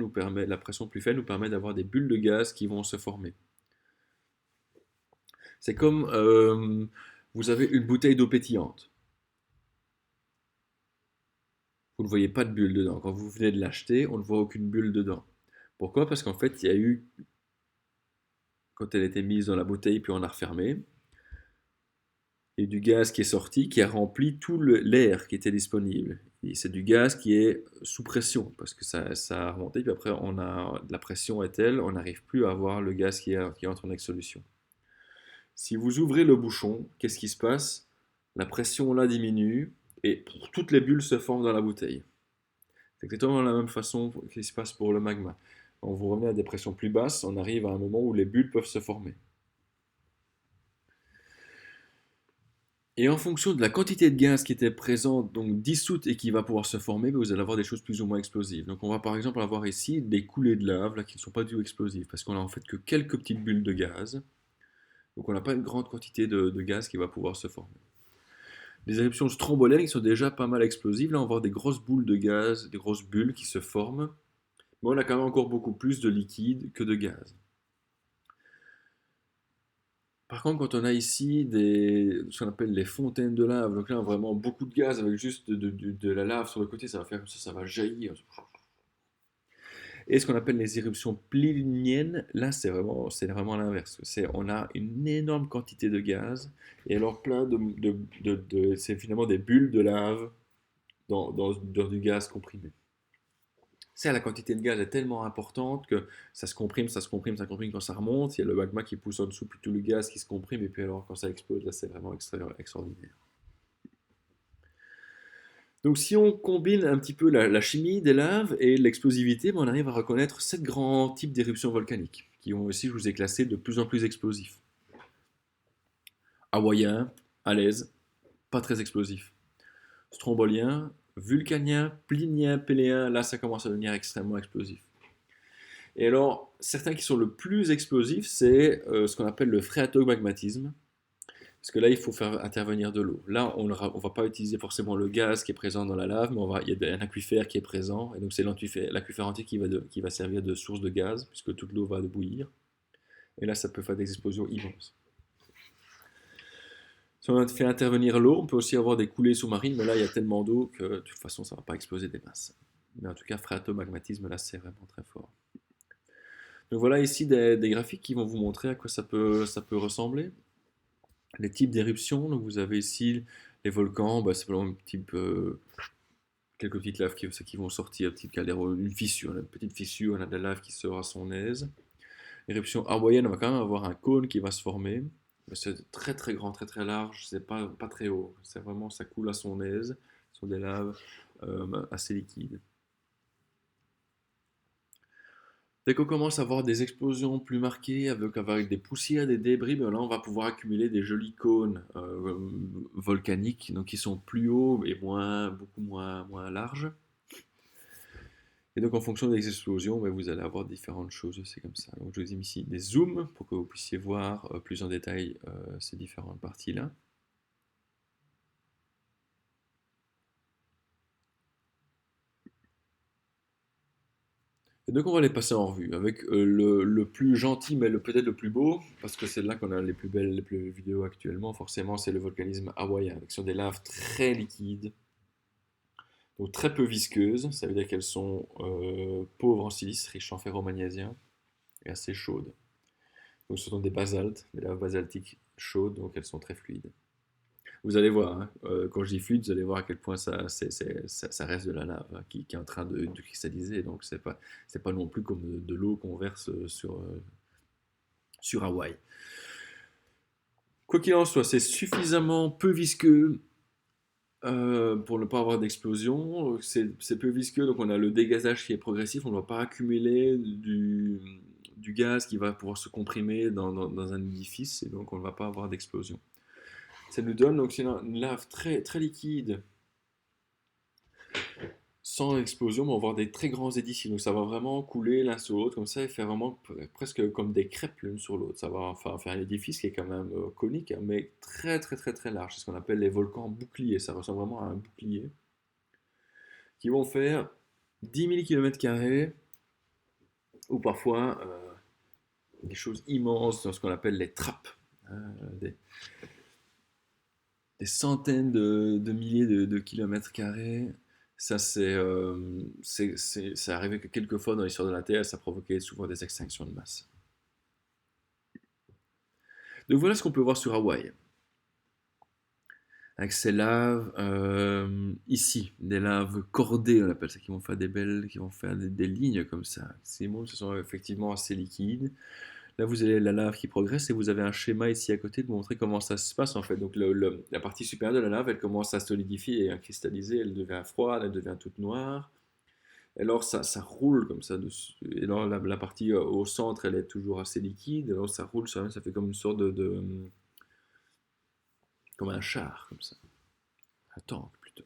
plus faible nous permet d'avoir des bulles de gaz qui vont se former. C'est comme vous avez une bouteille d'eau pétillante. Vous ne voyez pas de bulle dedans. Quand vous venez de l'acheter, on ne voit aucune bulle dedans. Pourquoi? Parce qu'en fait, il y a eu, quand elle était mise dans la bouteille, puis on a refermé, et du gaz qui est sorti, qui a rempli tout l'air qui était disponible. Et c'est du gaz qui est sous pression, parce que ça a remonté, puis après, la pression est telle, on n'arrive plus à avoir le gaz qui entre en exsolution. Si vous ouvrez le bouchon, qu'est-ce qui se passe? La pression là diminue, et toutes les bulles se forment dans la bouteille. C'est exactement la même façon qui se passe pour le magma. Quand vous revenez à des pressions plus basses, on arrive à un moment où les bulles peuvent se former. Et en fonction de la quantité de gaz qui était présente, donc dissoute et qui va pouvoir se former, vous allez avoir des choses plus ou moins explosives. Donc on va par exemple avoir ici des coulées de lave là, qui ne sont pas du tout explosives, parce qu'on a en fait que quelques petites bulles de gaz. Donc on n'a pas une grande quantité de gaz qui va pouvoir se former. Les éruptions stromboliennes qui sont déjà pas mal explosives, là on va avoir des grosses boules de gaz, des grosses bulles qui se forment, mais on a quand même encore beaucoup plus de liquide que de gaz. Par contre, quand on a ici ce qu'on appelle les fontaines de lave, donc là, vraiment beaucoup de gaz avec juste de la lave sur le côté, ça va faire comme ça va jaillir. Et ce qu'on appelle les éruptions pliniennes, là, c'est vraiment l'inverse. On a une énorme quantité de gaz, et alors c'est finalement des bulles de lave dans du gaz comprimé. La quantité de gaz est tellement importante que ça se comprime quand ça remonte. Il y a le magma qui pousse en dessous, puis tout le gaz qui se comprime, et puis alors quand ça explose, là c'est vraiment extraordinaire. Donc si on combine un petit peu la chimie des laves et l'explosivité, on arrive à reconnaître 7 grands types d'éruptions volcaniques, qui ont aussi, je vous ai classé, de plus en plus explosifs. Hawaïen, à l'aise, pas très explosif. Strombolien, vulcanien, plinien, péléen, là ça commence à devenir extrêmement explosif. Et alors, certains qui sont le plus explosifs, c'est ce qu'on appelle le phréatomagmatisme. Parce que là, il faut faire intervenir de l'eau. Là, on ne va pas utiliser forcément le gaz qui est présent dans la lave, mais il y a un aquifère qui est présent. Et donc, c'est l'aquifère entier qui va servir de source de gaz, puisque toute l'eau va bouillir. Et là, ça peut faire des explosions immenses. Si on fait intervenir l'eau, on peut aussi avoir des coulées sous-marines, mais là, il y a tellement d'eau que de toute façon, ça ne va pas exploser des masses. Mais en tout cas, phréatomagmatisme, là, c'est vraiment très fort. Donc voilà ici des graphiques qui vont vous montrer à quoi ça peut ressembler. Les types d'éruptions, donc vous avez ici les volcans, c'est vraiment quelques petites laves qui vont sortir, une fissure, une petite fissure, on a de la lave qui sort à son aise. L'éruption hawaïenne, on va quand même avoir un cône qui va se former. Mais c'est très très grand, très très large, c'est pas très haut. C'est vraiment, ça coule à son aise. Ce sont des laves assez liquides. Dès qu'on commence à avoir des explosions plus marquées avec des poussières, des débris, ben là on va pouvoir accumuler des jolis cônes volcaniques, donc qui sont plus hauts et beaucoup moins larges. Et donc en fonction des explosions, ben, vous allez avoir différentes choses, c'est comme ça. Donc je vous ai mis ici des zooms pour que vous puissiez voir plus en détail ces différentes parties-là. Et donc on va les passer en revue avec le plus gentil, mais peut-être le plus beau, parce que c'est là qu'on a les plus belles les plus vidéos actuellement. Forcément, c'est le volcanisme hawaïen, avec sur des laves très liquides, donc très peu visqueuses. Ça veut dire qu'elles sont pauvres en silice, riches en ferromagnésiens et assez chaudes. Donc ce sont des basaltes, des laves basaltiques chaudes, donc elles sont très fluides. Vous allez voir, hein, quand je dis fluide, vous allez voir à quel point ça reste de la lave hein, qui est en train de cristalliser. Donc c'est pas non plus comme de l'eau qu'on verse sur Hawaï. Quoi qu'il en soit, c'est suffisamment peu visqueux pour ne pas avoir d'explosion. C'est peu visqueux, donc on a le dégazage qui est progressif. On ne va pas accumuler du gaz qui va pouvoir se comprimer dans un édifice et donc on ne va pas avoir d'explosion. Ça nous donne donc une lave très, très liquide, sans explosion, mais on va avoir des très grands édifices. Donc ça va vraiment couler l'un sur l'autre comme ça et faire vraiment presque comme des crêpes l'une sur l'autre. Ça va faire un édifice qui est quand même conique, hein, mais très très très très large. C'est ce qu'on appelle les volcans boucliers. Ça ressemble vraiment à un bouclier qui vont faire 10 000 km² ou parfois des choses immenses dans ce qu'on appelle les trappes. Hein, des centaines de milliers de kilomètres carrés. Ça, c'est arrivé que quelques fois dans l'histoire de la Terre, ça provoquait souvent des extinctions de masse. Donc voilà ce qu'on peut voir sur Hawaï. Avec ces laves, ici, des laves cordées, on appelle ça, qui vont faire qui vont faire des lignes comme ça. Ces mondes, ce sont effectivement assez liquides. Là, vous avez la lave qui progresse et vous avez un schéma ici à côté de vous montrer comment ça se passe en fait. Donc la partie supérieure de la lave, elle commence à solidifier et à cristalliser, elle devient froide, elle devient toute noire. Et alors ça roule comme ça dessus. Et alors la partie au centre, elle est toujours assez liquide. Et alors ça roule, ça fait comme une sorte comme un char comme ça. Un tank plutôt.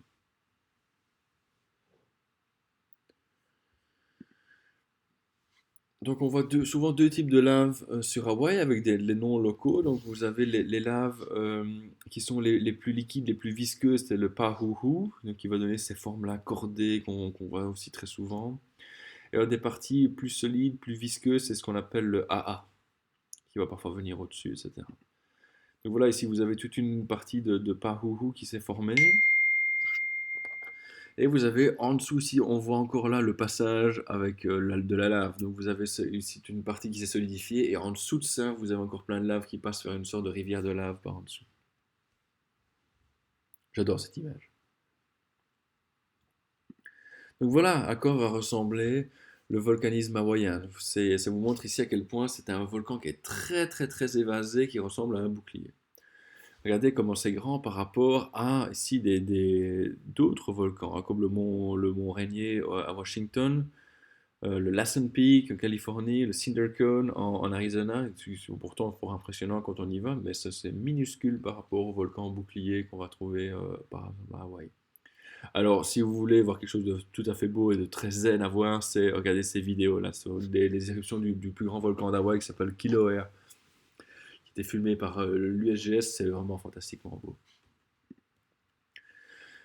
Donc on voit souvent deux types de laves sur Hawaï avec les noms locaux. Donc vous avez les laves qui sont les plus liquides, les plus visqueuses, c'est le pahuhu, donc qui va donner ces formes-là cordées qu'on voit aussi très souvent. Et alors des parties plus solides, plus visqueuses, c'est ce qu'on appelle le AA, qui va parfois venir au-dessus, etc. Donc voilà, ici vous avez toute une partie de pahuhu qui s'est formée. Et vous avez en dessous, si on voit encore là le passage avec de la lave. Donc vous avez ici une partie qui s'est solidifiée et en dessous de ça, vous avez encore plein de lave qui passe vers une sorte de rivière de lave par en dessous. J'adore cette image. Donc voilà à quoi va ressembler le volcanisme hawaïen. Ça vous montre ici à quel point c'est un volcan qui est très très très évasé, qui ressemble à un bouclier. Regardez comment c'est grand par rapport à ici d'autres volcans, hein, comme le mont Rainier à Washington, le Lassen Peak en Californie, le Cinder Cone en Arizona. C'est pourtant fort impressionnant quand on y va, mais ça c'est minuscule par rapport aux volcans boucliers qu'on va trouver par exemple à Hawaï. Alors, si vous voulez voir quelque chose de tout à fait beau et de très zen à voir, c'est regarder ces vidéos là sur les éruptions du plus grand volcan d'Hawaï qui s'appelle Kilauea, qui était filmé par l'USGS. C'est vraiment fantastiquement beau.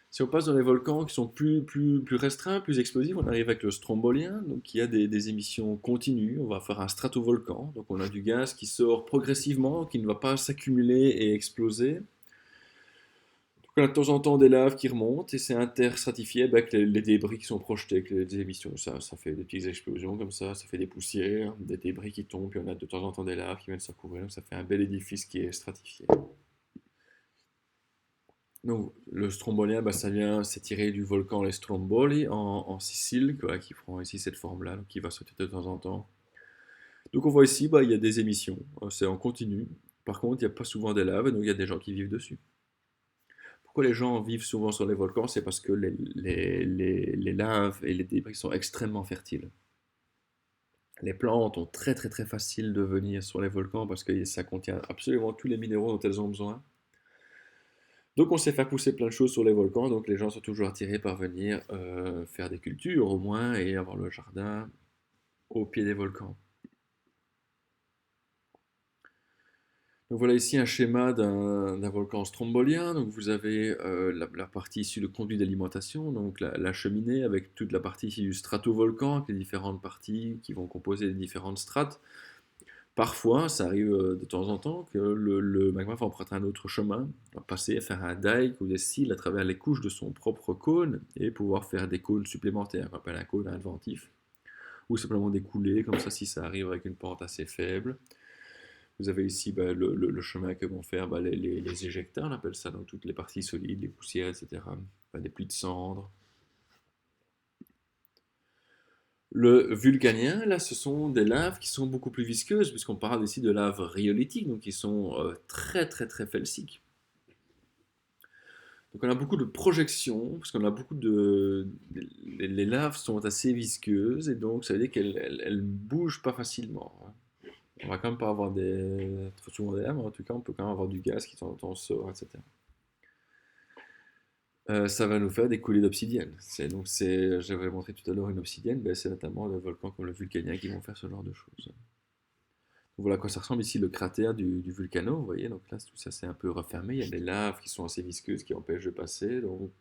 Si on passe dans les volcans qui sont plus restreints, plus explosifs, on arrive avec le strombolien, donc qui a des émissions continues. On va faire un stratovolcan, donc on a du gaz qui sort progressivement, qui ne va pas s'accumuler et exploser. Donc on a de temps en temps des laves qui remontent et c'est interstratifié avec les débris qui sont projetés avec les émissions. Ça fait des petites explosions comme ça fait des poussières, des débris qui tombent, puis on a de temps en temps des laves qui viennent se recouvrir, donc ça fait un bel édifice qui est stratifié. Donc, le strombolien, bah, c'est tiré du volcan Les Stromboli en Sicile, quoi, qui prend ici cette forme-là, qui va sauter de temps en temps. Donc, on voit ici, bah, il y a des émissions, c'est en continu. Par contre, il n'y a pas souvent des laves, donc il y a des gens qui vivent dessus. Pourquoi les gens vivent souvent sur les volcans? C'est parce que les laves et les débris sont extrêmement fertiles. Les plantes ont très très très facile de venir sur les volcans parce que ça contient absolument tous les minéraux dont elles ont besoin. Donc on sait faire pousser plein de choses sur les volcans, donc les gens sont toujours attirés par venir faire des cultures au moins et avoir le jardin au pied des volcans. Donc voilà ici un schéma d'un volcan strombolien. Donc vous avez la partie ici, le conduit d'alimentation, donc la cheminée avec toute la partie ici du stratovolcan, avec les différentes parties qui vont composer les différentes strates. Parfois, ça arrive de temps en temps que le magma va emprunter un autre chemin, va passer à faire un dike ou des cils à travers les couches de son propre cône et pouvoir faire des cônes supplémentaires, qu'on appelle un cône inventif, ou simplement des coulées, comme ça si ça arrive avec une pente assez faible. Vous avez ici le chemin que vont faire les éjecteurs, on appelle ça, dans toutes les parties solides, les poussières, etc. Enfin, des plis de cendres. Le vulcanien, là, ce sont des laves qui sont beaucoup plus visqueuses, puisqu'on parle ici de laves rhyolithiques, donc qui sont très très très felsiques. Donc on a beaucoup de projections, parce qu'on a beaucoup de... Les laves sont assez visqueuses, et donc ça veut dire qu'elles bougent pas facilement, hein. On va quand même pas avoir trop souvent des laves, mais en tout cas on peut quand même avoir du gaz qui de temps en temps sort, etc. Ça va nous faire des coulées d'obsidienne. J'avais montré tout à l'heure une obsidienne, ben, c'est notamment des volcans comme le vulcanien qui vont faire ce genre de choses. Donc voilà à quoi ça ressemble ici le cratère du Vulcano, vous voyez, donc là tout ça c'est un peu refermé, il y a des laves qui sont assez visqueuses qui empêchent de passer, donc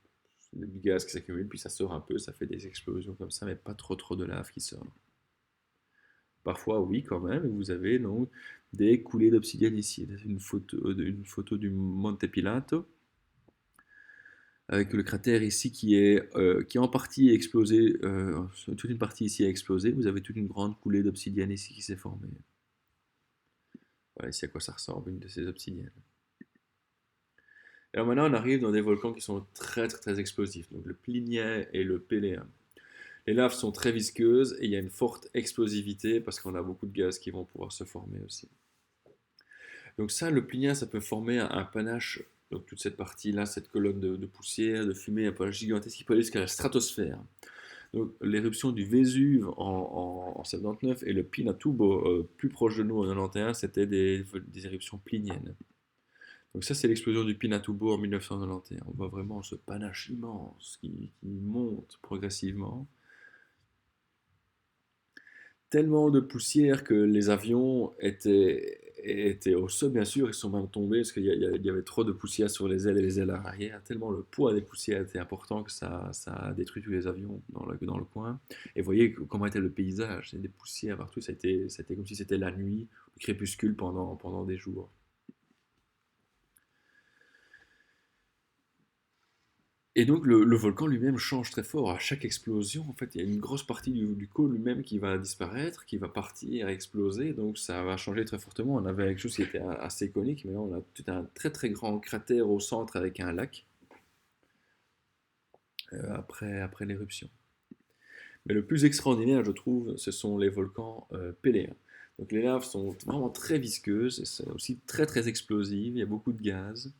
du gaz qui s'accumule, puis ça sort un peu, ça fait des explosions comme ça, mais pas trop de lave qui sort. Parfois oui quand même, et vous avez donc des coulées d'obsidienne ici. C'est une photo du Monte Pilato, avec le cratère ici qui en partie explosé, toute une partie ici a explosé, vous avez toute une grande coulée d'obsidienne ici qui s'est formée. Voilà ici à quoi ça ressemble, une de ces obsidiennes. Alors maintenant on arrive dans des volcans qui sont très très très explosifs, donc le Plinien et le Péléen. Les laves sont très visqueuses et il y a une forte explosivité parce qu'on a beaucoup de gaz qui vont pouvoir se former aussi. Donc ça, le Plinien, ça peut former un panache, donc toute cette partie-là, cette colonne de poussière, de fumée, un panache gigantesque qui peut aller jusqu'à la stratosphère. Donc l'éruption du Vésuve en 79 et le Pinatubo plus proche de nous en 91, c'était des éruptions pliniennes. Donc ça, c'est l'explosion du Pinatubo en 1991. On voit vraiment ce panache immense qui monte progressivement. Tellement de poussière que les avions étaient au sol, bien sûr, ils sont même tombés parce qu'il y avait trop de poussière sur les ailes et les ailes arrière. Tellement le poids des poussières était important que ça a détruit tous les avions dans le coin. Et vous voyez comment était le paysage, il y a des poussières partout, c'était comme si c'était la nuit, le crépuscule pendant des jours. Et donc le volcan lui-même change très fort. À chaque explosion, en fait, il y a une grosse partie du cône lui-même qui va disparaître, qui va partir, exploser. Donc ça va changer très fortement. On avait quelque chose qui était assez iconique, mais là on a tout un très très grand cratère au centre avec un lac après l'éruption. Mais le plus extraordinaire, je trouve, ce sont les volcans péléens. Donc les laves sont vraiment très visqueuses, et c'est aussi très très explosives. Il y a beaucoup de gaz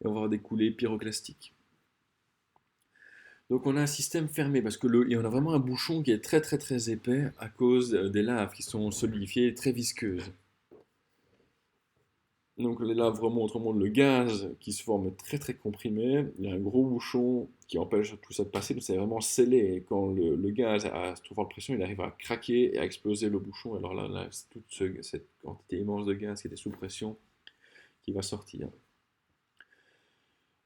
et on va avoir des coulées pyroclastiques. Donc on a un système fermé parce que il y en a vraiment un bouchon qui est très très très épais à cause des laves qui sont solidifiées et très visqueuses. Donc les laves remontent, le gaz qui se forme très très comprimé. Il y a un gros bouchon qui empêche tout ça de passer, donc c'est vraiment scellé. Et quand le gaz a trop forte pression, il arrive à craquer et à exploser le bouchon. Alors là c'est cette quantité immense de gaz qui était sous pression qui va sortir.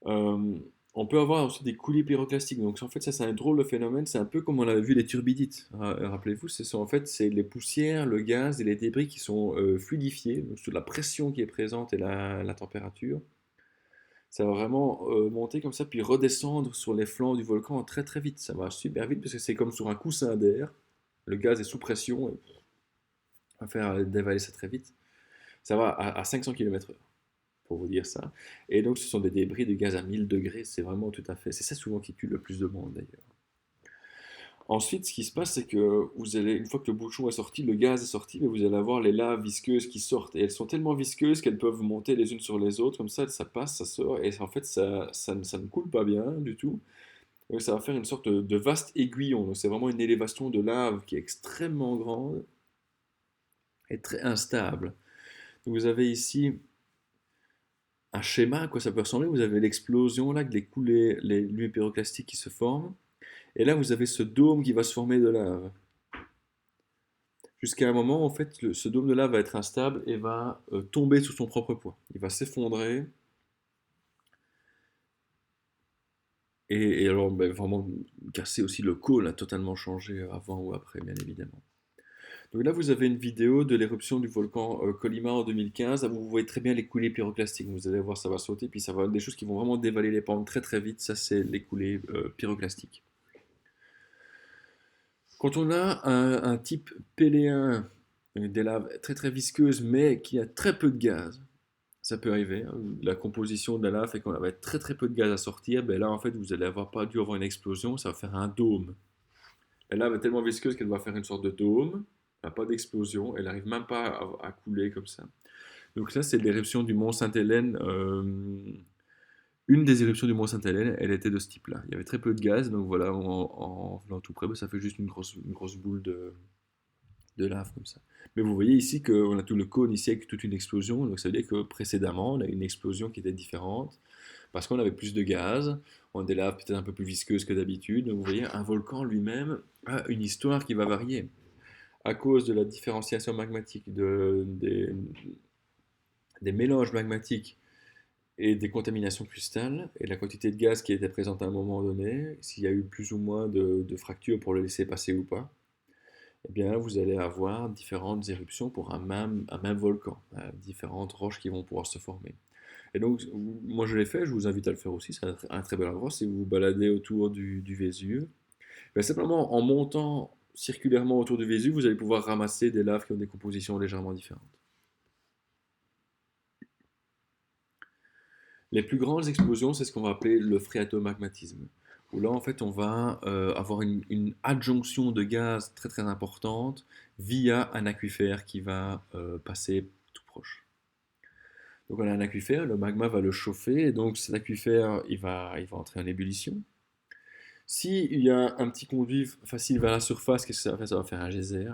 Euh, on peut avoir aussi des coulées pyroclastiques. Donc en fait, ça c'est un drôle de phénomène. C'est un peu comme on avait vu les turbidites. Rappelez-vous, en fait c'est les poussières, le gaz et les débris qui sont fluidifiés, donc sous la pression qui est présente et la température. Ça va vraiment monter comme ça, puis redescendre sur les flancs du volcan très très vite. Ça va super vite parce que c'est comme sur un coussin d'air. Le gaz est sous pression et va faire dévaler ça très vite. Ça va à 500 km/h pour vous dire ça. Et donc, ce sont des débris de gaz à 1000 degrés. C'est vraiment tout à fait. C'est ça souvent qui tue le plus de monde d'ailleurs. Ensuite, ce qui se passe, c'est que vous allez, une fois que le bouchon est sorti, le gaz est sorti, mais vous allez avoir les laves visqueuses qui sortent. Et elles sont tellement visqueuses qu'elles peuvent monter les unes sur les autres, comme ça passe, ça sort, et en fait, ça ne coule pas bien du tout. Donc ça va faire une sorte de vaste aiguillon. Donc c'est vraiment une élévation de lave qui est extrêmement grande et très instable. Donc vous avez ici un schéma à quoi ça peut ressembler. Vous avez l'explosion là, les coulées, les nuées pyroclastiques qui se forment. Et là, vous avez ce dôme qui va se former de lave. Jusqu'à un moment, en fait, ce dôme de lave va être instable et va tomber sous son propre poids. Il va s'effondrer. Et alors, ben, vraiment casser aussi le cône a totalement changé avant ou après, bien évidemment. Donc là, vous avez une vidéo de l'éruption du volcan Colima en 2015. Là, vous voyez très bien les coulées pyroclastiques. Vous allez voir, ça va sauter, puis ça va des choses qui vont vraiment dévaler les pentes très très vite. Ça, c'est les coulées pyroclastiques. Quand on a un type péléen, des laves très très visqueuses, mais qui a très peu de gaz, ça peut arriver, hein. La composition de la lave fait qu'on va très très peu de gaz à sortir. Ben là, en fait, vous allez avoir pas dû avoir une explosion, ça va faire un dôme. La lave est tellement visqueuse qu'elle va faire une sorte de dôme. Elle n'a pas d'explosion, elle n'arrive même pas à couler comme ça. Donc ça, c'est l'éruption du mont Sainte-Hélène. Une des éruptions du mont Sainte-Hélène, elle était de ce type-là. Il y avait très peu de gaz, donc voilà, en venant tout près, ben, ça fait juste une grosse boule de lave comme ça. Mais vous voyez ici qu'on a tout le cône ici avec toute une explosion, donc ça veut dire que précédemment, on a une explosion qui était différente, parce qu'on avait plus de gaz, on a des laves peut-être un peu plus visqueuses que d'habitude, donc vous voyez, un volcan lui-même a une histoire qui va varier à cause de la différenciation magmatique, des mélanges magmatiques et des contaminations cristales, et la quantité de gaz qui était présente à un moment donné, s'il y a eu plus ou moins de fractures pour le laisser passer ou pas, eh bien vous allez avoir différentes éruptions pour un même volcan, différentes roches qui vont pouvoir se former. Et donc, moi je l'ai fait, je vous invite à le faire aussi, c'est un très bel endroit si vous vous baladez autour du Vésuve. Ben, simplement en montant circulairement autour du Vésuve, vous allez pouvoir ramasser des laves qui ont des compositions légèrement différentes. Les plus grandes explosions, c'est ce qu'on va appeler le phréatomagmatisme, où là, en fait, on va avoir une adjonction de gaz très très importante via un aquifère qui va passer tout proche. Donc on a un aquifère, le magma va le chauffer, et donc cet aquifère, il va entrer en ébullition. S'il y a un petit conduit facile vers la surface, qu'est-ce que ça va faire? Ça va faire un geyser.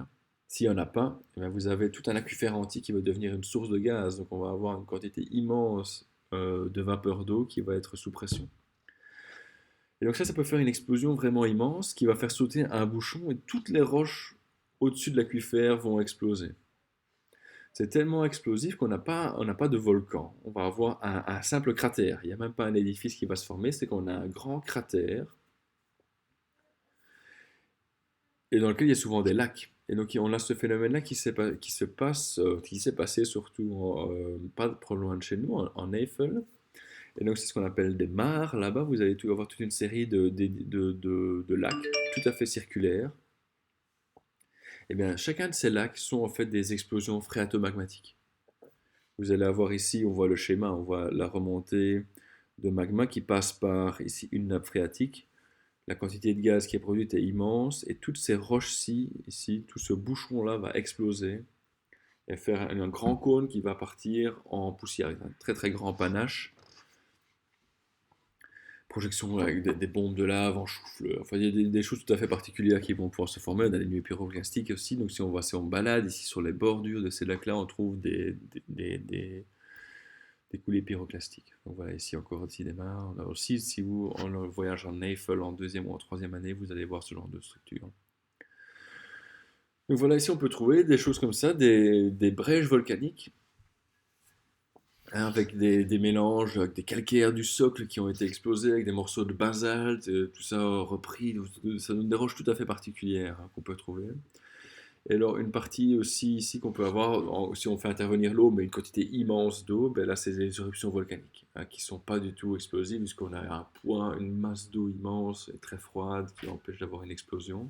S'il n'y en a pas, eh bien, vous avez tout un aquifère entier qui va devenir une source de gaz. Donc on va avoir une quantité immense de vapeur d'eau qui va être sous pression. Et donc ça peut faire une explosion vraiment immense qui va faire sauter un bouchon et toutes les roches au-dessus de l'aquifère vont exploser. C'est tellement explosif on n'a pas de volcan. On va avoir un simple cratère. Il n'y a même pas un édifice qui va se former, c'est qu'on a un grand cratère et dans lequel il y a souvent des lacs. Et donc on a ce phénomène-là qui s'est passé surtout pas trop loin de chez nous, en Eifel. Et donc c'est ce qu'on appelle des mares. Là-bas, vous allez avoir toute une série de lacs tout à fait circulaires. Et bien chacun de ces lacs sont en fait des explosions phréatomagmatiques. Vous allez avoir ici, on voit le schéma, on voit la remontée de magma qui passe par ici une nappe phréatique. La quantité de gaz qui est produite est immense et toutes ces roches-ci, ici, tout ce bouchon-là va exploser et faire un grand cône qui va partir en poussière, un très très grand panache. Projection avec des bombes de lave en chou-fleur. Enfin, il y a des choses tout à fait particulières qui vont pouvoir se former. On a des nuées pyroclastiques aussi. Donc, si on balade ici sur les bordures de ces lacs-là, on trouve des coulées pyroclastiques. Donc voilà, ici encore ici des mares. On a aussi, si vous en voyage en Eifel en deuxième ou en troisième année, vous allez voir ce genre de structure. Donc voilà, ici on peut trouver des choses comme ça, des brèches volcaniques, hein, avec des mélanges, avec des calcaires du socle qui ont été explosés, avec des morceaux de basalte, tout ça repris. Donc, ça donne des roches tout à fait particulières, hein, qu'on peut trouver. Et alors, une partie aussi ici qu'on peut avoir, si on fait intervenir l'eau, mais une quantité immense d'eau, ben là, c'est des éruptions volcaniques, hein, qui ne sont pas du tout explosives, puisqu'on a un point, une masse d'eau immense et très froide qui empêche d'avoir une explosion.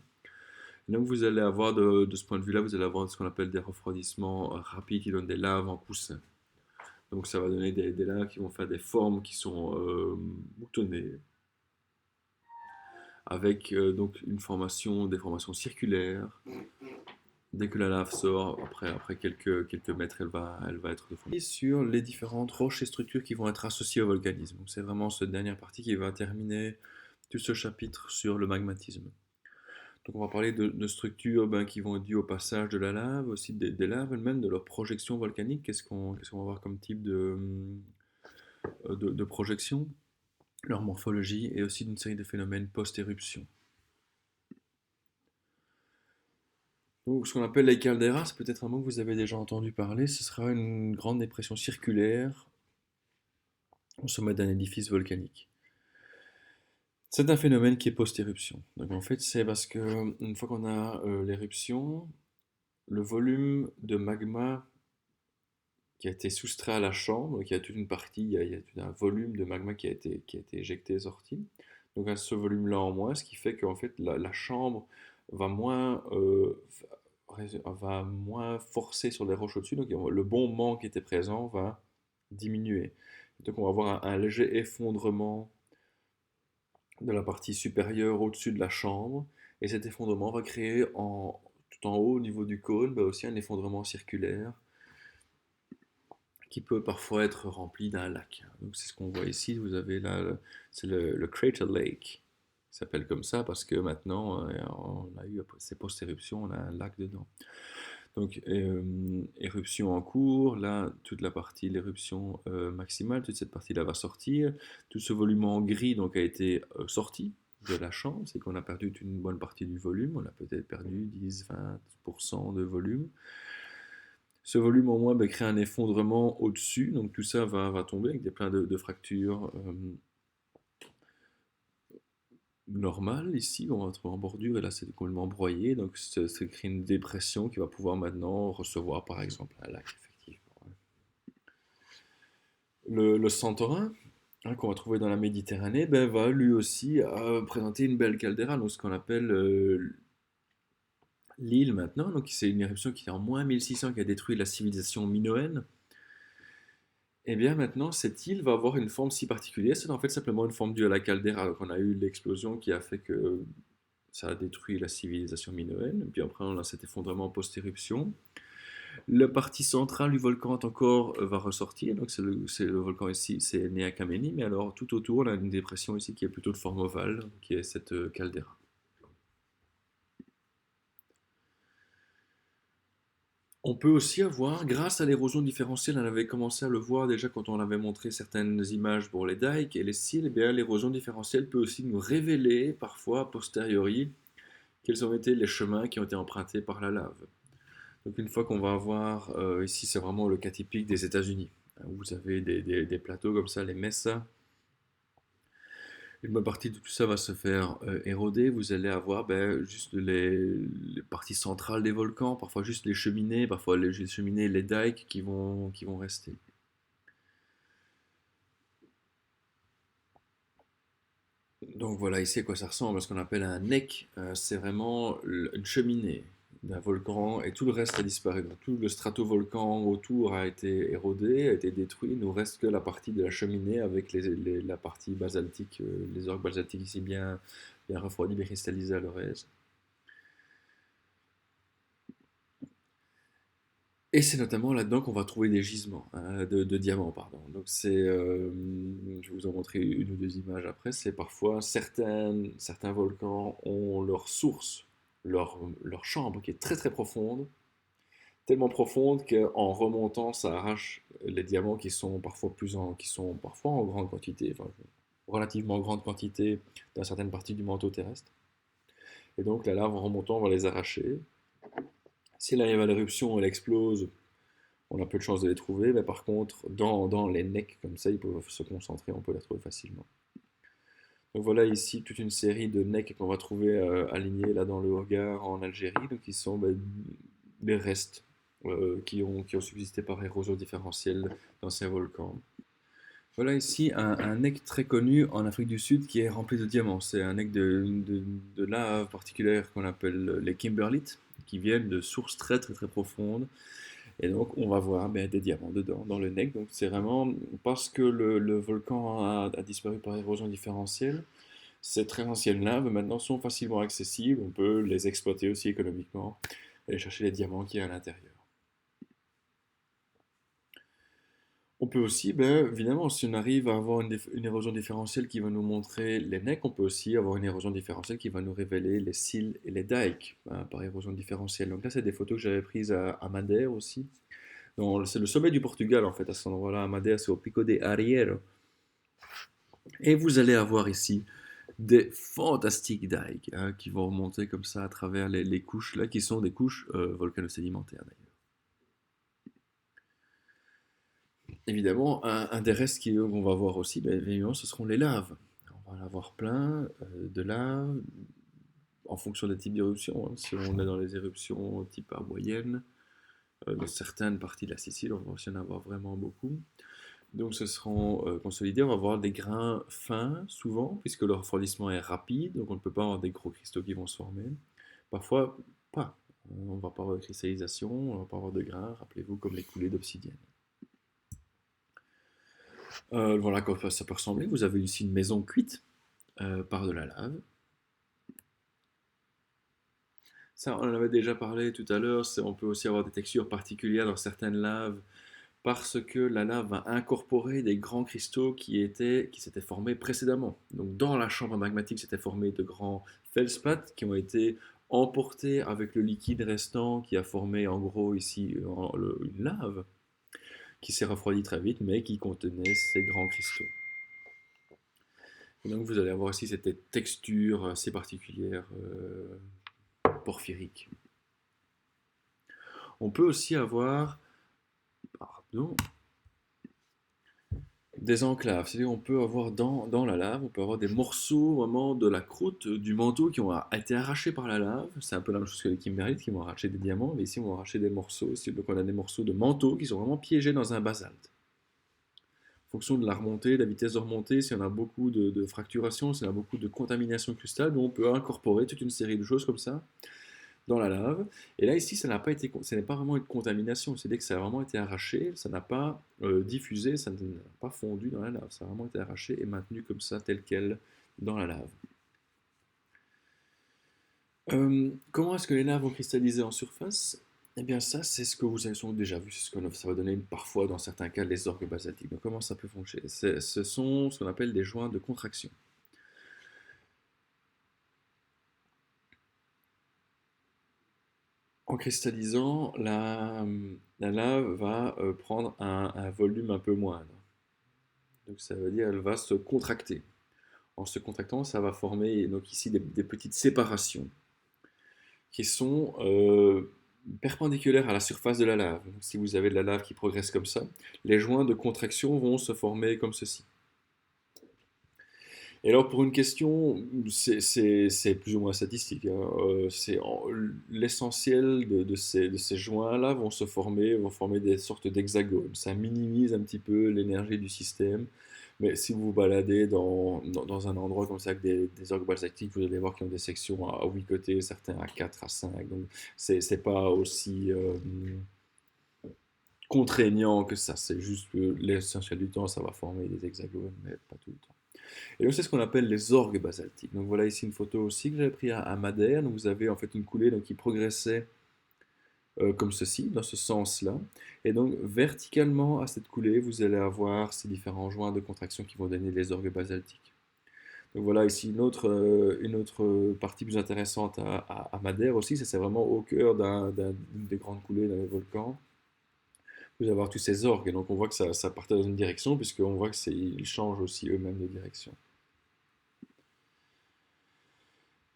Et donc, vous allez avoir, de ce point de vue-là, vous allez avoir ce qu'on appelle des refroidissements rapides qui donnent des laves en poussin. Donc, ça va donner des laves qui vont faire des formes qui sont moutonnées, avec donc des formations circulaires. Dès que la lave sort, après quelques mètres, elle va être deformée. Et sur les différentes roches et structures qui vont être associées au volcanisme. Donc c'est vraiment cette dernière partie qui va terminer tout ce chapitre sur le magmatisme. Donc on va parler de structures qui vont être dues au passage de la lave, aussi des laves elles-mêmes, de leur projection volcanique. Qu'est-ce qu'on va voir comme type de projection, leur morphologie, et aussi d'une série de phénomènes post-éruption. Donc, ce qu'on appelle les calderas, c'est peut-être un mot que vous avez déjà entendu parler. Ce sera une grande dépression circulaire au sommet d'un édifice volcanique. C'est un phénomène qui est post-éruption. Donc en fait, c'est parce que une fois qu'on a l'éruption, le volume de magma qui a été soustrait à la chambre, donc il y a toute une partie, il y a tout un volume de magma qui a été éjecté et sorti. Donc à ce volume-là en moins, ce qui fait qu'en fait la chambre va va moins forcer sur les roches au-dessus, donc le bombement qui était présent va diminuer. Donc on va avoir un léger effondrement de la partie supérieure au-dessus de la chambre, et cet effondrement va créer tout en haut au niveau du cône aussi un effondrement circulaire qui peut parfois être rempli d'un lac. Donc c'est ce qu'on voit ici, vous avez là, c'est le Crater Lake, il s'appelle comme ça parce que maintenant on a eu, ces post-éruptions, on a un lac dedans. Donc éruption en cours, là toute la partie, l'éruption maximale, toute cette partie-là va sortir, tout ce volume en gris donc a été sorti de la chambre, c'est qu'on a perdu une bonne partie du volume, on a peut-être perdu 10-20% de volume. Ce volume en moins crée un effondrement au-dessus, donc tout ça va tomber avec plein de fractures normales. Ici, on va trouver en bordure, et là c'est complètement broyé, donc ça crée une dépression qui va pouvoir maintenant recevoir par exemple un lac, effectivement. Le Santorin, qu'on va trouver dans la Méditerranée, va lui aussi présenter une belle caldeira, donc ce qu'on appelle l'île maintenant. Donc c'est une éruption qui est en moins 1600, qui a détruit la civilisation minoenne. Et bien maintenant, cette île va avoir une forme si particulière. C'est en fait simplement une forme due à la caldeira. Donc on a eu l'explosion qui a fait que ça a détruit la civilisation minoenne. Et puis après, on a cet effondrement post-éruption. La partie centrale du volcan encore va ressortir. Donc c'est le volcan ici, c'est Nea Kamenni. Mais alors tout autour, on a une dépression ici qui est plutôt de forme ovale, qui est cette caldeira. On peut aussi avoir, grâce à l'érosion différentielle, on avait commencé à le voir déjà quand on avait montré certaines images pour les dikes et les cils, eh bien l'érosion différentielle peut aussi nous révéler, parfois a posteriori, quels ont été les chemins qui ont été empruntés par la lave. Donc une fois qu'on va avoir, ici c'est vraiment le cas typique des États-Unis, hein, où vous avez des plateaux comme ça, les mesas. Une bonne partie de tout ça va se faire éroder. Vous allez avoir juste les parties centrales des volcans, parfois juste les cheminées, parfois les cheminées, les dikes qui vont rester. Donc voilà ici à quoi ça ressemble, à ce qu'on appelle un neck. C'est vraiment une cheminée d'un volcan et tout le reste a disparu. Donc tout le stratovolcan autour a été érodé, a été détruit. Il nous reste que la partie de la cheminée avec la partie basaltique, les orgues basaltiques ici bien refroidis, bien cristallisés à leur aise. Et c'est notamment là-dedans qu'on va trouver des gisements de diamants, pardon. Donc je vais vous en montrer une ou deux images après. C'est parfois certains volcans ont leur source, leur chambre qui est très très profonde, tellement profonde qu'en remontant, ça arrache les diamants qui sont parfois en grande quantité, enfin, relativement grande quantité dans certaines parties du manteau terrestre. Et donc la lave en remontant va les arracher. Si là il y a l'éruption, elle explose, on a peu de chances de les trouver, mais par contre, dans les necks comme ça, ils peuvent se concentrer, on peut les trouver facilement. Donc voilà ici toute une série de necks qu'on va trouver alignés là dans le Hogar en Algérie, donc qui sont des restes qui ont subsisté par érosion différentielle d'anciens volcans. Voilà ici un neck très connu en Afrique du Sud qui est rempli de diamants. C'est un neck de lave particulière qu'on appelle les kimberlites, qui viennent de sources très très très profondes. Et donc, on va voir des diamants dedans, dans le neck. Donc, c'est vraiment parce que le volcan a disparu par érosion différentielle, Ces très anciennes laves maintenant sont facilement accessibles, on peut les exploiter aussi économiquement et aller chercher les diamants qu'il y a à l'intérieur. On peut aussi, ben, évidemment, si on arrive à avoir une érosion différentielle qui va nous montrer les necks, on peut aussi avoir une érosion différentielle qui va nous révéler les cils et les dikes, hein, par érosion différentielle. Donc là, c'est des photos que j'avais prises à Madère aussi. C'est le sommet du Portugal, en fait, à cet endroit-là, à Madère, c'est au Pico de Arriero. Et vous allez avoir ici des fantastiques dikes, hein, qui vont remonter comme ça à travers les couches, là, qui sont des couches volcano-sédimentaires, d'ailleurs. Évidemment, un des restes qu'on va voir aussi, ben, évidemment, ce seront les laves. On va en avoir plein de laves en fonction des types d'éruptions, hein. Si on est dans les éruptions type arboyenne, dans certaines parties de la Sicile, on va aussi en avoir vraiment beaucoup. Donc ce seront consolidés, on va avoir des grains fins souvent, puisque le refroidissement est rapide, donc on ne peut pas avoir des gros cristaux qui vont se former. Parfois, pas. On ne va pas avoir de cristallisation, on ne va pas avoir de grains, rappelez-vous, comme les coulées d'obsidienne. Voilà à quoi ça peut ressembler. Vous avez ici une maison cuite par de la lave. Ça, on en avait déjà parlé tout à l'heure. On peut aussi avoir des textures particulières dans certaines laves parce que la lave va incorporer des grands cristaux qui s'étaient formés précédemment. Donc, dans la chambre magmatique, s'étaient formés de grands feldspaths qui ont été emportés avec le liquide restant qui a formé en gros ici une lave qui s'est refroidie très vite mais qui contenait ces grands cristaux. Et donc vous allez avoir ici cette texture assez particulière porphyrique. On peut aussi avoir des enclaves, c'est-à-dire on peut avoir dans la lave, on peut avoir des morceaux vraiment de la croûte du manteau qui ont été arrachés par la lave. C'est un peu la même chose que les kimérites qui vont arracher des diamants, mais ici on va arracher des morceaux. Ici, donc on a des morceaux de manteau qui sont vraiment piégés dans un basalte. En fonction de la remontée, de la vitesse de remontée, si on a beaucoup de fracturation, si on a beaucoup de contamination crustale, on peut incorporer toute une série de choses comme ça dans la lave. Et là, ici, ça n'est pas vraiment une contamination, c'est-à-dire que ça a vraiment été arraché, ça n'a pas diffusé, ça n'a pas fondu dans la lave, ça a vraiment été arraché et maintenu comme ça, tel quel, dans la lave. Comment est-ce que les laves vont cristalliser en surface? Eh bien, ça, c'est ce que vous avez déjà vu, c'est ce que ça va donner parfois, dans certains cas, les orgues basaltiques. Donc, comment ça peut fonctionner? Ce sont ce qu'on appelle des joints de contraction. En cristallisant, la lave va prendre un volume un peu moindre. Donc ça veut dire qu'elle va se contracter. En se contractant, ça va former donc ici des petites séparations qui sont perpendiculaires à la surface de la lave. Donc, si vous avez de la lave qui progresse comme ça, les joints de contraction vont se former comme ceci. Et alors pour une question, c'est plus ou moins statistique, hein. L'essentiel de ces joints-là vont former des sortes d'hexagones. Ça minimise un petit peu l'énergie du système, mais si vous vous baladez dans un endroit comme ça avec des orgues basaltiques, vous allez voir qu'ils ont des sections à 8 côtés, certains à 4, à 5. Donc c'est pas aussi contraignant que ça. C'est juste que l'essentiel du temps, ça va former des hexagones, mais pas tout le temps. Et donc c'est ce qu'on appelle les orgues basaltiques. Donc voilà ici une photo aussi que j'avais prise à Madère. Donc vous avez en fait une coulée qui progressait comme ceci, dans ce sens-là. Et donc verticalement à cette coulée, vous allez avoir ces différents joints de contraction qui vont donner les orgues basaltiques. Donc voilà ici une autre partie plus intéressante à Madère aussi, c'est vraiment au cœur d'une des grandes coulées dans les volcans. Vous allez avoir tous ces orgues, et donc on voit que ça partait dans une direction, puisqu'on voit qu'ils changent aussi eux-mêmes de direction.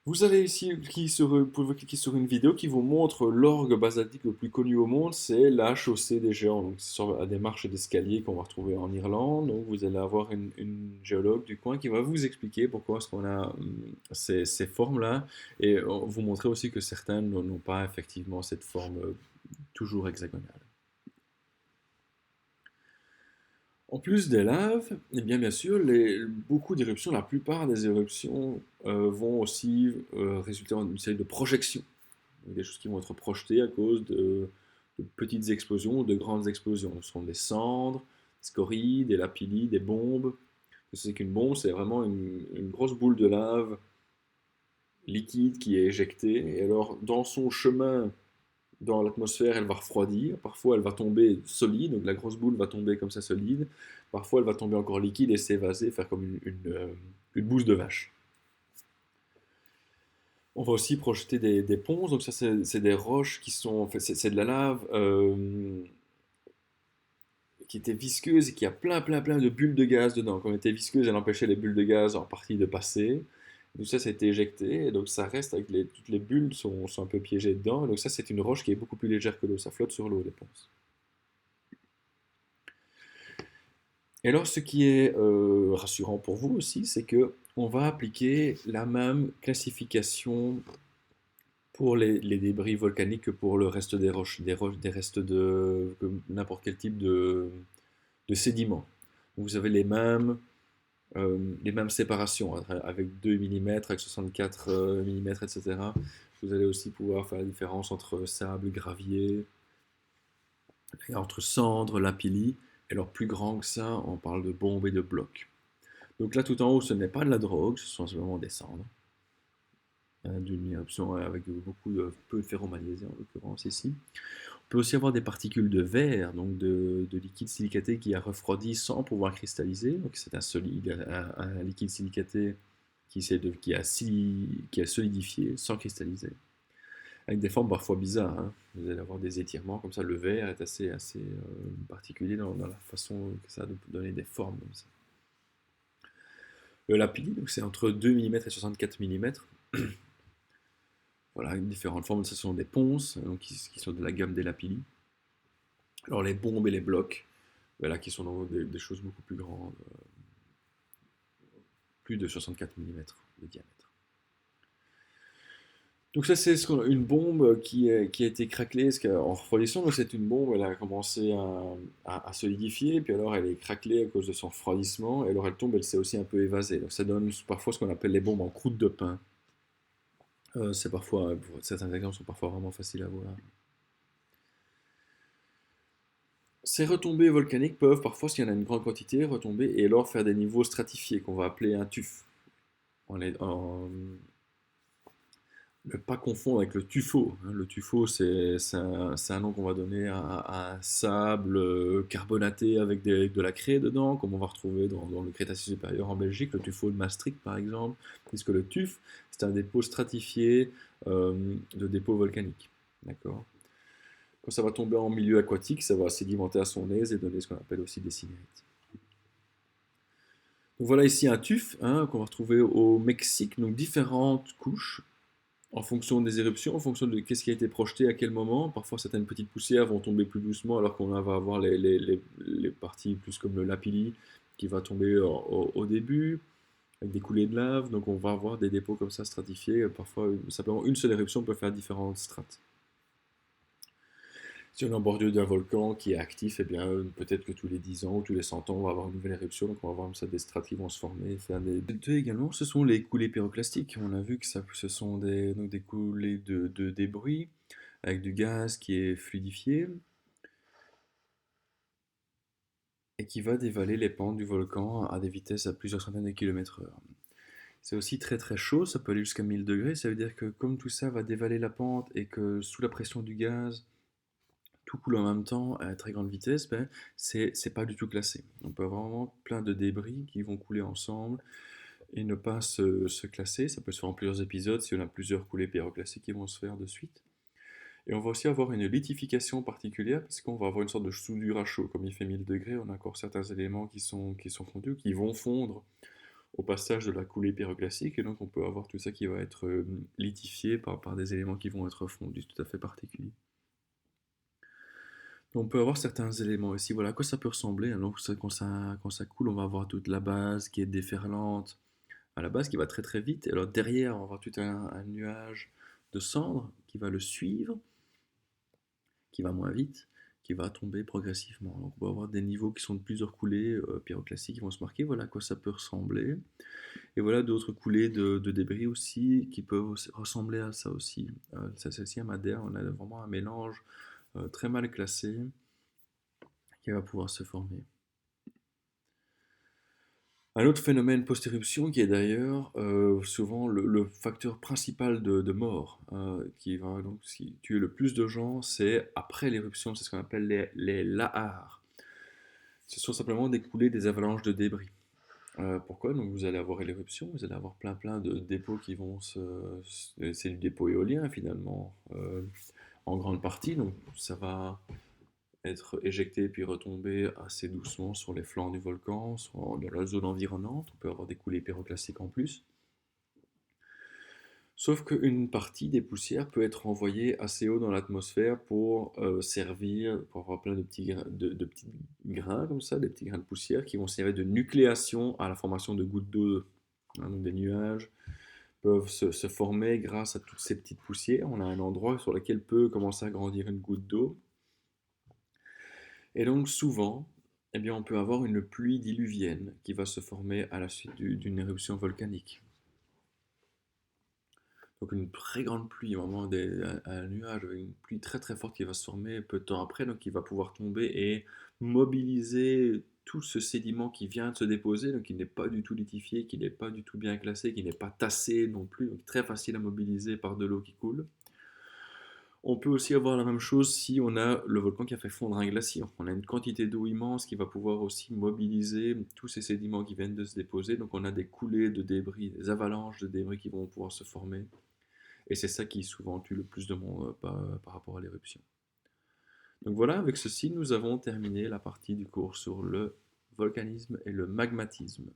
Vous allez ici pouvez cliquer sur une vidéo qui vous montre l'orgue basaltique le plus connu au monde, c'est la chaussée des géants. Donc, c'est sur des marches d'escalier qu'on va retrouver en Irlande. Donc, vous allez avoir une géologue du coin qui va vous expliquer pourquoi est-ce qu'on a ces formes-là, et vous montrer aussi que certaines n'ont pas effectivement cette forme toujours hexagonale. En plus des laves, eh bien sûr, beaucoup d'éruptions, la plupart des éruptions vont aussi résulter en une série de projections. Donc, des choses qui vont être projetées à cause de petites explosions ou de grandes explosions. Ce sont des cendres, des scories, des lapilli, des bombes, C'est qu'une bombe, c'est vraiment une grosse boule de lave liquide qui est éjectée. Et alors, dans son chemin dans l'atmosphère, elle va refroidir. Parfois, elle va tomber solide, donc la grosse boule va tomber comme ça solide. Parfois, elle va tomber encore liquide et s'évaser, faire comme une bouse de vache. On va aussi projeter des ponces, donc ça c'est des roches qui sont, en fait, c'est de la lave qui était visqueuse et qui a plein de bulles de gaz dedans. Quand elle était visqueuse, elle empêchait les bulles de gaz en partie de passer. Donc ça, été éjecté, et donc ça reste avec toutes les bulles sont un peu piégées dedans. Et donc ça, c'est une roche qui est beaucoup plus légère que l'eau, ça flotte sur l'eau, les ponces. Et alors, ce qui est rassurant pour vous aussi, c'est que on va appliquer la même classification pour les débris volcaniques que pour le reste des roches, des restes de n'importe quel type de sédiments. Vous avez les mêmes séparations, hein, avec 2 mm, avec 64 mm, etc. Vous allez aussi pouvoir faire la différence entre sable, gravier, entre cendres, lapilli. Et alors plus grand que ça, on parle de bombes et de blocs. Donc là, tout en haut, ce n'est pas de la drogue, ce sont simplement des cendres, d'une éruption avec peu de ferromagnésie en l'occurrence ici. On peut aussi avoir des particules de verre, donc de liquide silicaté qui a refroidi sans pouvoir cristalliser. Donc c'est un liquide silicaté qui a solidifié sans cristalliser, avec des formes parfois bizarres, hein. Vous allez avoir des étirements comme ça. Le verre est assez particulier dans la façon que ça a de donner des formes comme ça. Le lapis, donc c'est entre 2 mm et 64 mm. Voilà, différentes formes. Ce sont des ponces, donc qui sont de la gamme des lapilli. Alors les bombes et les blocs, voilà, qui sont dans des choses beaucoup plus grandes, plus de 64 mm de diamètre. Donc ça c'est une bombe qui a été craquelée en refroidissant. Donc c'est une bombe, elle a commencé à solidifier, puis alors elle est craquelée à cause de son refroidissement, et alors elle tombe, elle s'est aussi un peu évasée. Donc ça donne parfois ce qu'on appelle les bombes en croûte de pain. C'est parfois, certains exemples sont parfois vraiment faciles à voir. Ces retombées volcaniques peuvent parfois, s'il y en a une grande quantité, retomber et alors faire des niveaux stratifiés qu'on va appeler un tuf. Ne pas confondre avec le tuffeau, hein. Le tuffeau, c'est un nom qu'on va donner à un sable carbonaté avec de la craie dedans, comme on va retrouver dans le Crétacé supérieur en Belgique, le tuffeau de Maastricht par exemple, puisque le tuf, c'est un dépôt stratifié de dépôts volcaniques. D'accord. Quand ça va tomber en milieu aquatique, ça va sédimenter à son aise et donner ce qu'on appelle aussi des synérites. Donc voilà ici un tuf, hein, qu'on va retrouver au Mexique, donc différentes couches en fonction des éruptions, en fonction de qu'est-ce qui a été projeté à quel moment. Parfois certaines petites poussières vont tomber plus doucement alors qu'on va avoir les parties plus comme le lapilli qui va tomber au début avec des coulées de lave. Donc on va avoir des dépôts comme ça stratifiés. Parfois simplement une seule éruption peut faire différentes strates. Si on est en bordure d'un volcan qui est actif, eh bien, peut-être que tous les 10 ans ou tous les 100 ans, on va avoir une nouvelle éruption, donc on va avoir comme ça des strates qui vont se former. Deux également, ce sont les coulées pyroclastiques. On a vu que ce sont des coulées de débris avec du gaz qui est fluidifié et qui va dévaler les pentes du volcan à des vitesses à plusieurs centaines de kilomètres heure. C'est aussi très très chaud, ça peut aller jusqu'à 1000 degrés, ça veut dire que comme tout ça va dévaler la pente et que sous la pression du gaz, tout coule en même temps à très grande vitesse, ben, c'est pas du tout classé. On peut avoir vraiment plein de débris qui vont couler ensemble et ne pas se classer. Ça peut se faire en plusieurs épisodes si on a plusieurs coulées pyroclastiques qui vont se faire de suite. Et on va aussi avoir une lithification particulière puisqu'on va avoir une sorte de soudure à chaud. Comme il fait 1000 degrés, on a encore certains éléments qui sont fondus, qui vont fondre au passage de la coulée pyroclastique. Et donc on peut avoir tout ça qui va être lithifié par des éléments qui vont être fondus, tout à fait particuliers. On peut avoir certains éléments ici. Voilà à quoi ça peut ressembler. Alors, quand ça coule, on va avoir toute la base qui est déferlante à la base, qui va très très vite. Et alors derrière, on va avoir tout un nuage de cendres qui va le suivre, qui va moins vite, qui va tomber progressivement. Donc on va avoir des niveaux qui sont de plusieurs coulées pyroclastiques qui vont se marquer. Voilà à quoi ça peut ressembler. Et voilà d'autres coulées de débris aussi qui peuvent ressembler à ça aussi. Celle-ci à Madère, on a vraiment un mélange très mal classé qui va pouvoir se former. Un autre phénomène post-éruption qui est d'ailleurs souvent le facteur principal de mort, qui va donc tuer le plus de gens, c'est après l'éruption, c'est ce qu'on appelle les lahars. Ce sont simplement des coulées, des avalanches de débris. Pourquoi? Donc vous allez avoir l'éruption, vous allez avoir plein de dépôts qui vont c'est du dépôt éolien finalement, en grande partie, donc ça va être éjecté puis retomber assez doucement sur les flancs du volcan, dans la zone environnante. On peut avoir des coulées pyroclastiques en plus. Sauf qu'une partie des poussières peut être envoyée assez haut dans l'atmosphère pour servir, pour avoir plein de petits grains comme ça, des petits grains de poussière qui vont servir de nucléation à la formation de gouttes d'eau. Donc des nuages peuvent se former grâce à toutes ces petites poussières. On a un endroit sur lequel peut commencer à grandir une goutte d'eau. Et donc souvent, eh bien, on peut avoir une pluie diluvienne qui va se former à la suite d'une éruption volcanique. Donc une très grande pluie, vraiment un nuage avec une pluie très très forte qui va se former peu de temps après, donc il va pouvoir tomber et mobiliser tout ce sédiment qui vient de se déposer, donc qui n'est pas du tout lithifié, qui n'est pas du tout bien classé, qui n'est pas tassé non plus, donc très facile à mobiliser par de l'eau qui coule. On peut aussi avoir la même chose si on a le volcan qui a fait fondre un glacier. On a une quantité d'eau immense qui va pouvoir aussi mobiliser tous ces sédiments qui viennent de se déposer. Donc on a des coulées de débris, des avalanches de débris qui vont pouvoir se former. Et c'est ça qui souvent tue le plus de monde par rapport à l'éruption. Donc voilà, avec ceci, nous avons terminé la partie du cours sur le volcanisme et le magmatisme.